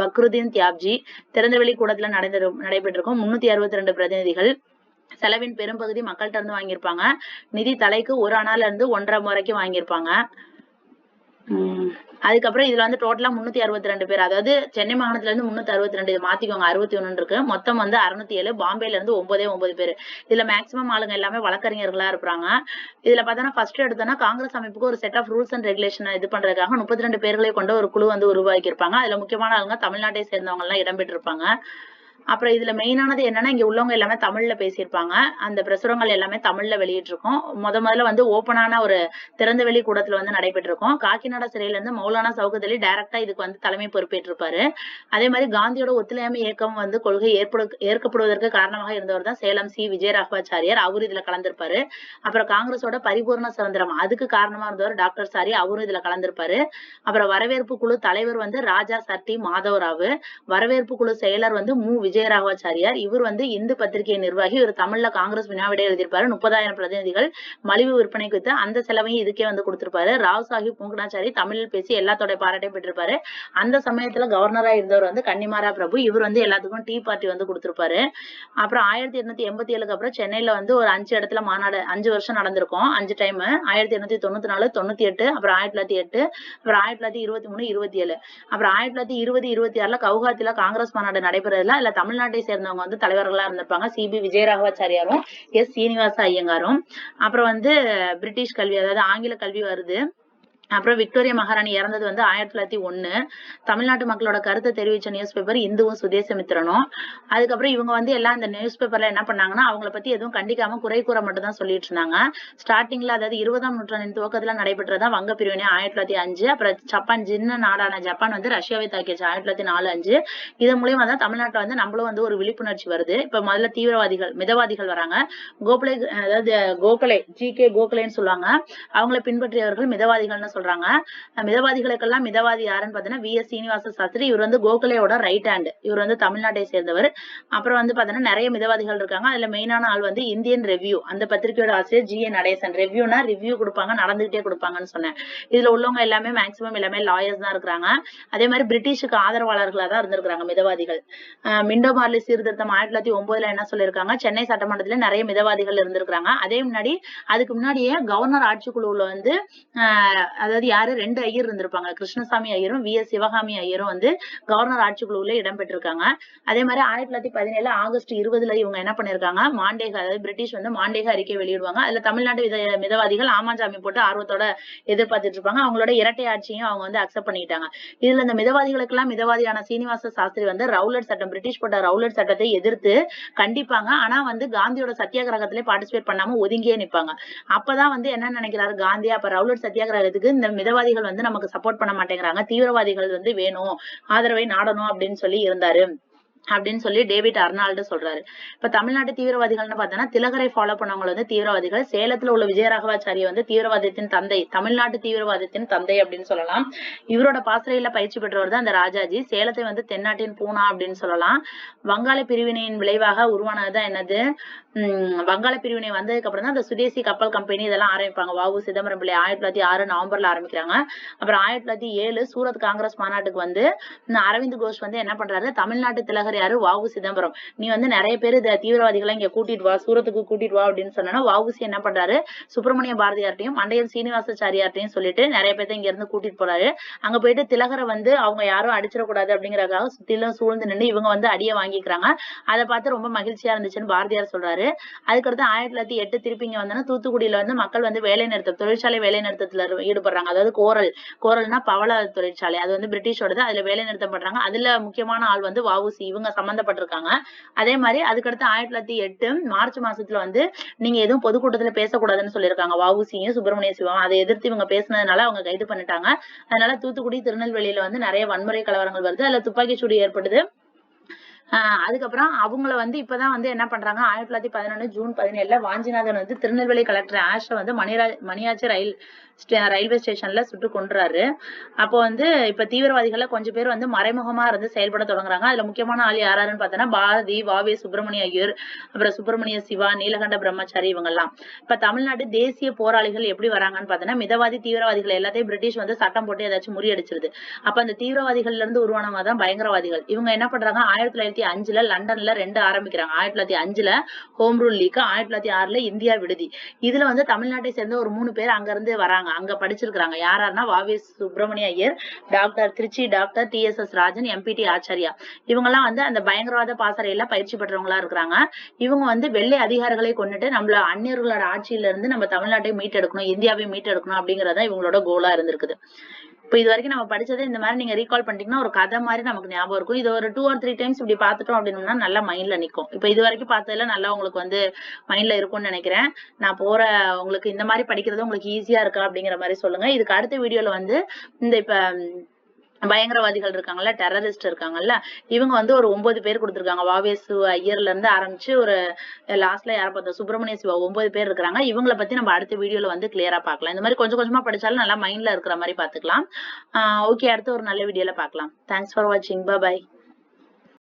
பக்ருதீன் தியாப்ஜி திறந்தவெளி கூடத்துல நடைபெற்றிருக்கும். 362 பிரதிநிதிகள். செலவின் பெரும்பகுதி மக்கள்கிட்ட இருந்து வாங்கியிருப்பாங்க. நிதி தலைக்கு 1 அணால இருந்து 1.5 வரைக்கும் வாங்கியிருப்பாங்க. அதுக்கப்புறம் இதுல வந்து டோட்டலா 362 பேர். அதாவது சென்னை மாகாணத்துல இருந்து 362, மாத்திக்கோங்க 61 இருக்கு. மொத்தம் வந்து 607. பாம்பேல இருந்து 9 பேர். இதுல மேக்சிமம் ஆளுங்க எல்லாமே வழக்கறிஞர்களா இருப்பாங்க. இதுல பார்த்தோன்னா ஃபர்ஸ்ட் எடுத்தோன்னா காங்கிரஸ் அமைப்புக்கு ஒரு set of rules and regulation இது பண்றதுக்காக 32 பேர்களை கொண்ட ஒரு குழு வந்து உருவாக்கி இருப்பாங்க. அதுல முக்கியமான ஆளுங்க தமிழ்நாட்டை சேர்ந்தவங்க எல்லாம் இடம்பெற்றிருப்பாங்க. அப்புறம் இதுல மெயினானது என்னன்னா, இங்க உள்ளவங்க எல்லாமே தமிழ்ல பேசியிருப்பாங்க. அந்த பிரசுரங்கள் எல்லாமே தமிழ்ல வெளியிட்டிருக்கோம். முதல்ல வந்து ஓப்பனான ஒரு திறந்தவெளி கூடத்துல வந்து நடைபெற்றிருக்கும். காக்கிநாடா சிறையில இருந்து மௌலானா சவுகத் அலி டைரக்டா இதுக்கு வந்து தலைமை பொறுப்பேற்றிருப்பாரு. அதே மாதிரி காந்தியோட ஒத்துழையாமை இயக்கம் வந்து கொள்கை ஏற்கப்படுவதற்கு காரணமாக இருந்தவர் தான் சேலம் சி விஜயராகவாச்சாரியார். அவரு இதுல கலந்திருப்பாரு. அப்புறம் காங்கிரஸோட பரிபூர்ண சுதந்திரம் அதுக்கு காரணமா இருந்தவர் டாக்டர் சாரி, அவரும் இதுல கலந்திருப்பாரு. அப்புறம் வரவேற்பு குழு தலைவர் வந்து ராஜா சர்டி மாதவராவு, வரவேற்பு குழு செயலர் வந்து மு விஜயராகவாச்சாரியார். இவர் வந்து இந்து பத்திரிகை நிர்வாகி. இவர் தமிழ்ல காங்கிரஸ் வினாவிடை எழுதியிருப்பாரு. 30,000 பிரதிநிதிகள் மலிவு விற்பனைக்கு வித்து அந்த செலவையும் இதுக்கே வந்து கொடுத்திருப்பாரு. ராவ் சாஹிப் பூங்கனாச்சாரி தமிழில் பேசி எல்லாத்தோட பாராட்டையும் பெற்றிருப்பாரு. அந்த சமயத்துல கவர்னரா இருந்தவர் வந்து கன்னிமாரா பிரபு. இவர் வந்து எல்லாத்துக்கும் டீ பார்ட்டி வந்து கொடுத்திருப்பாரு. அப்புறம் 1887க்கு அப்புறம் சென்னையில வந்து ஒரு 5 இடத்துல மாநாடு 5 வருஷம் நடந்திருக்கும். 5 டைம் 1894, 98, அப்புறம் 1908, அப்புறம் 1923, 27, அப்புறம் 1920, 26ல கவுஹாத்தில காங்கிரஸ் மாநாடு நடைபெறதுல அதுல தமிழ்நாட்டை சேர்ந்தவங்க வந்து தலைவர்களா இருந்திருப்பாங்க. சிபி விஜயராகவாச்சாரியாரும் சீனிவாச ஐயங்காரும். அப்புறம் வந்து பிரிட்டிஷ் கல்வி, அதாவது ஆங்கில கல்வி வருது. அப்புறம் விக்டோரியா மகாராணி இறந்தது வந்து 1901. தமிழ்நாட்டு மக்களோட கருத்தை தெரிவிச்ச நியூஸ் பேப்பர் இந்துவும் சுதேசமித்திரனும். அதுக்கப்புறம் இவங்க வந்து எல்லாம் இந்த நியூஸ் பேப்பர்ல என்ன பண்ணாங்கன்னா, அவங்கள பத்தி எதுவும் கண்டிக்காம குறை கூற மட்டும் தான் சொல்லிட்டு இருந்தாங்க. ஸ்டார்டிங்ல, அதாவது 20ஆம் நூற்றாண்டின் துவக்கத்துல நடைபெற்றதான் வங்க பிரிவினை 1905. அப்புறம் ஜப்பான், சின்ன நாடான ஜப்பான் வந்து ரஷ்யாவை தாக்கிச்சு 1904-5. இதன் மூலியமா தான் தமிழ்நாட்டுல வந்து நம்மளும் வந்து ஒரு விழிப்புணர்ச்சி வருது. இப்ப முதல்ல தீவிரவாதிகள் மிதவாதிகள் வராங்க. அதாவது கோகலே, ஜி.கே. கோகலேன்னு சொல்லுவாங்க. அவங்கள பின்பற்றியவர்கள் மிதவாதிகள்னு சொல்றாங்க. மிதவாதிகளுக்கெல்லாம் மிதவாதி யாருன்னு பாத்தீங்கன்னா வி.எஸ். சீனிவாச சாஸ்திரி. இவர் வந்து கோகலேயோட ரைட் ஹேண்ட். இவர் வந்து தமிழ்நாட்டை சேர்ந்தவர். அப்புறம் வந்து பாத்தீங்கன்னா நிறைய மிதவாதிகள் இருக்காங்க. அதுல மெயினான ஆள் வந்து இந்தியன் ரெவ்யூ, அந்த பத்திரிகையோட ஆசிரியர் ஜி.ஏ. நடேசன். ரெவ்யூனா ரிவ்யூ கொடுப்பாங்க, நடந்துகிட்டே கொடுப்பாங்கன்னு சொன்னேன். இதுல உள்ளவங்க எல்லாமே மேக்சிமம் எல்லாமே லாயர்ஸ் தான் இருக்கிறாங்க. அதே மாதிரி பிரிட்டிஷுக்கு ஆதரவாளர்களா தான் இருந்திருக்காங்க மிதவாதிகள். மிண்டோ மார்லி சீர்திருத்தம் 1909ல என்ன சொல்லியிருக்காங்க, சென்னை சட்டமன்றத்துல நிறைய மிதவாதிகள் இருந்திருக்காங்க. அதுக்கு முன்னாடியே கவர்னர் ஆட்சிக்குழுவுல வந்து அதாவது யாரு 2 ஐயர் இருந்திருப்பாங்க. கிருஷ்ணசாமி ஐயரும் வி.எஸ். சிவகாமி ஐயரும் வந்து கவர்னர் ஆட்சிக்குழுவுல இடம்பெற்றிருக்காங்க. அதே மாதிரி 1917 ஆகஸ்ட் 20ல இவங்க என்ன பண்ணிருக்காங்க, மாண்டேக, அதாவது பிரிட்டிஷ் வந்து மாண்டேக அறிக்கை வெளியிடுவாங்க. அதுல தமிழ்நாட்டு மிதவாதிகள் ஆமாஞ்சாமி போட்டு ஆர்வத்தோட எதிர்பார்த்துட்டு இருப்பாங்க. அவங்களோட இரட்டை ஆட்சியும் அவங்க வந்து அக்செப்ட் பண்ணிட்டாங்க. இதுல இந்த மிதவாதிகளுக்கு எல்லாம் மிதவாதியான சீனிவாச சாஸ்திரி வந்து ரவுலட் சட்டம், பிரிட்டிஷ் போட்ட ரவுலட் சட்டத்தை எதிர்த்து கண்டிப்பாங்க. ஆனா வந்து காந்தியோட சத்தியாகிரகத்திலே பார்ட்டிசிபேட் பண்ணாம ஒதுங்கியே நிப்பாங்க. அப்பதான் வந்து என்ன நினைக்கிறாரு காந்தி, அப்ப ரவுலட் சத்தியாகிரகத்துக்கு இந்த மிதவாதிகள் வந்து நமக்கு சப்போர்ட் பண்ண மாட்டேங்கிறாங்க, தீவிரவாதிகள் வந்து வேணும், ஆதரவை நாடணும் அப்படின்னு சொல்லி இருந்தாரு அப்படின்னு சொல்லி டேவிட் அர்னால்டு சொல்றாரு. இப்ப தமிழ்நாட்டு தீவிரவாதிகள்னு பார்த்தோம்னா திலகரை ஃபாலோ பண்ணவங்க வந்து தீவிரவாதிகள். சேலத்துல உள்ள விஜயராகவாச்சாரிய வந்து தீவிரவாதத்தின் தந்தை, தமிழ்நாட்டு தீவிரவாதத்தின் தந்தை அப்படின்னு சொல்லலாம். இவரோட பாசறையில பயிற்சி பெற்றவர் தான் அந்த ராஜாஜி. சேலத்தை வந்து தென்னாட்டின் பூனா அப்படின்னு சொல்லலாம். வங்காள பிரிவினையின் விளைவாக உருவானதுதான் என்னது, வங்காள பிரிவினை வந்ததுக்கு அப்புறம் தான் அந்த சுதேசி கப்பல் கம்பெனி இதெல்லாம் ஆரம்பிப்பாங்க. வ.உ. சிதம்பரம் பிள்ளை 1906 நவம்பர்ல ஆரம்பிக்கிறாங்க. அப்புறம் 1907 சூரத் காங்கிரஸ் மாநாட்டுக்கு வந்து அரவிந்த் கோஷ் வந்து என்ன பண்றாரு, தமிழ்நாட்டு திலகர் யாரு, வ.உ. சிதம்பரம், நீ வந்து நிறைய பேர் இந்த தீவிரவாதிகளை இங்க கூட்டிட்டு வா, சூரத்துக்கு கூட்டிட்டு வா அப்படின்னு சொன்னா வ.உ.சி என்ன பண்றாரு, சுப்பிரமணிய பாரதியார்ட்டையும் மண்டையம் சீனிவாசாச்சாரியார்ட்டையும் சொல்லிட்டு நிறைய பேர்த்த இங்க இருந்து கூட்டிட்டு போறாரு. அங்க போயிட்டு திலகரை வந்து அவங்க யாரும் அடிச்சிடக்கூடாது அப்படிங்கறதுக்காக சுத்திலும் சூழ்ந்து நின்று இவங்க வந்து அடியை வாங்கிக்கிறாங்க. அதை பார்த்து ரொம்ப மகிழ்ச்சியா இருந்துச்சுன்னு பாரதியார் சொல்றாரு. அதுக்கடுத்து 1908 திருப்பி இங்க வந்தோன்னா தூத்துக்குடியில வந்து மக்கள் வந்து வேலை நிறுத்தம், தொழிற்சாலை வேலை நிறுத்தத்துல ஈடுபடுறாங்க. அதாவது கோரல்னா பவள தொழிற்சாலை, அது வந்து பிரிட்டிஷோடது. அதுல வேலை நிறுத்தம் பண்றாங்க. அதுல முக்கியமான ஆள் வந்து வ.உ.சி, இவங்க சம்பந்தப்பட்டிருக்காங்க. அதே மாதிரி அதுக்கடுத்து 1908 மார்ச் மாசத்துல வந்து நீங்க எதுவும் பொதுக்கூட்டத்துல பேசக்கூடாதுன்னு சொல்லியிருக்காங்க. வ.உ.சியும் சுப்பிரமணிய சிவம் அதை எதிர்த்து இவங்க பேசினதுனால அவங்க கைது பண்ணிட்டாங்க. அதனால தூத்துக்குடி, திருநெல்வேலியில வந்து நிறைய வன்முறை கலவரங்கள் வருது. அதுல துப்பாக்கி சூடு ஏற்படுது. அதுக்கப்புறம் அவங்கள வந்து இப்பதான் வந்து என்ன பண்றாங்க, 1911 ஜூன் 17ல வாஞ்சிநாதன் வந்து திருநெல்வேலி கலெக்டர் ஆஷ வந்து மணியாச்சி ரயில்வே ஸ்டேஷன்ல சுட்டு கொன்றாரு. அப்போ வந்து இப்ப தீவிரவாதிகள்ல கொஞ்சம் பேர் வந்து மறைமுகமா இருந்து செயல்பட தொடங்குறாங்க. அதுல முக்கியமான ஆள் யாருன்னு பார்த்தோன்னா பாரதி, வ.வே. சுப்பிரமணிய ஐயர், அப்புறம் சுப்பிரமணிய சிவா, நீலகண்ட பிரம்மச்சாரி, இவங்க எல்லாம். இப்ப தமிழ்நாட்டு தேசிய போராளிகள் எப்படி வராங்கன்னு பார்த்தோன்னா, மிதவாதி தீவிரவாதிகள் எல்லாத்தையும் பிரிட்டிஷ் வந்து சட்டம் போட்டு ஏதாச்சும் முறியடிச்சிருது. அப்ப அந்த தீவிரவாதிகள்ல இருந்து உருவானவங்க தான் பயங்கரவாதிகள். இவங்க என்ன பண்றாங்க, 1905ல லண்டன்ல 2 ஆரம்பிக்கிறாங்க. 1905ல ஹோம் ரூல் லீக், 1906ல இந்தியா விடுதி. இதுல வந்து தமிழ்நாட்டை சேர்ந்த ஒரு 3 பேர் அங்க இருந்து வராங்க, அங்க படிச்சிருக்காங்க. யாராருன்னா வ.வே. சுப்பிரமணிய ஐயர், திருச்சி டாக்டர் டி.எஸ்.எஸ். ராஜன், எம்.பி.டி. ஆச்சாரியா. இவங்க எல்லாம் வந்து அந்த பயங்கரவாத பாசறையில பயிற்சி பெற்றவங்களா இருக்கிறாங்க. இவங்க வந்து வெள்ளை அதிகாரிகளை கொண்டுட்டு நம்மள அந்நியர்களோட ஆட்சியில இருந்து நம்ம தமிழ்நாட்டை மீட்டெடுக்கணும், இந்தியாவை மீட்டெடுக்கணும் அப்படிங்கறத இவங்களோட கோலா இருந்திருக்குது. இப்போ இது வரைக்கும் நம்ம படிச்சதை இந்த மாதிரி நீங்க ரீகால் பண்ணிட்டீங்கன்னா ஒரு கதை மாதிரி நமக்கு ஞாபகம் இருக்கும். இது ஒரு 2 or 3 டைம்ஸ் இப்படி பார்த்துட்டோம் அப்படின்னா நல்லா மைண்ட்ல நிக்கும். இப்போ இது வரைக்கும் பார்த்ததுல நல்லா உங்களுக்கு வந்து மைண்ட்ல இருக்கும்னு நினைக்கிறேன். நான் உங்களுக்கு இந்த மாதிரி படிக்கிறது உங்களுக்கு ஈஸியா இருக்கா அப்படிங்கிற மாதிரி சொல்லுங்க. இதுக்கு அடுத்த வீடியோல வந்து இந்த இப்ப பயங்கரவாதிகள் இருக்காங்கல்ல, டெரரிஸ்ட் இருக்காங்கல்ல, இவங்க வந்து ஒரு 9 பேர் கொடுத்திருக்காங்க. வாவேசு ஐயர்ல இருந்து ஆரம்பிச்சு ஒரு லாஸ்ட்ல யார பார்த்தோம், சுப்பிரமணிய சிவா 9 பேர் இருக்கிறாங்க. இவங்கள பத்தி நம்ம அடுத்த வீடியோல வந்து கிளியரா பார்க்கலாம். இந்த மாதிரி கொஞ்சம் கொஞ்சமா படிச்சாலும் நல்லா மைண்ட்ல இருக்கிற மாதிரி பார்த்துக்கலாம். ஓகே, அடுத்து ஒரு நல்ல வீடியோல பார்க்கலாம். தேங்க்ஸ் ஃபார் வாட்சிங். பை.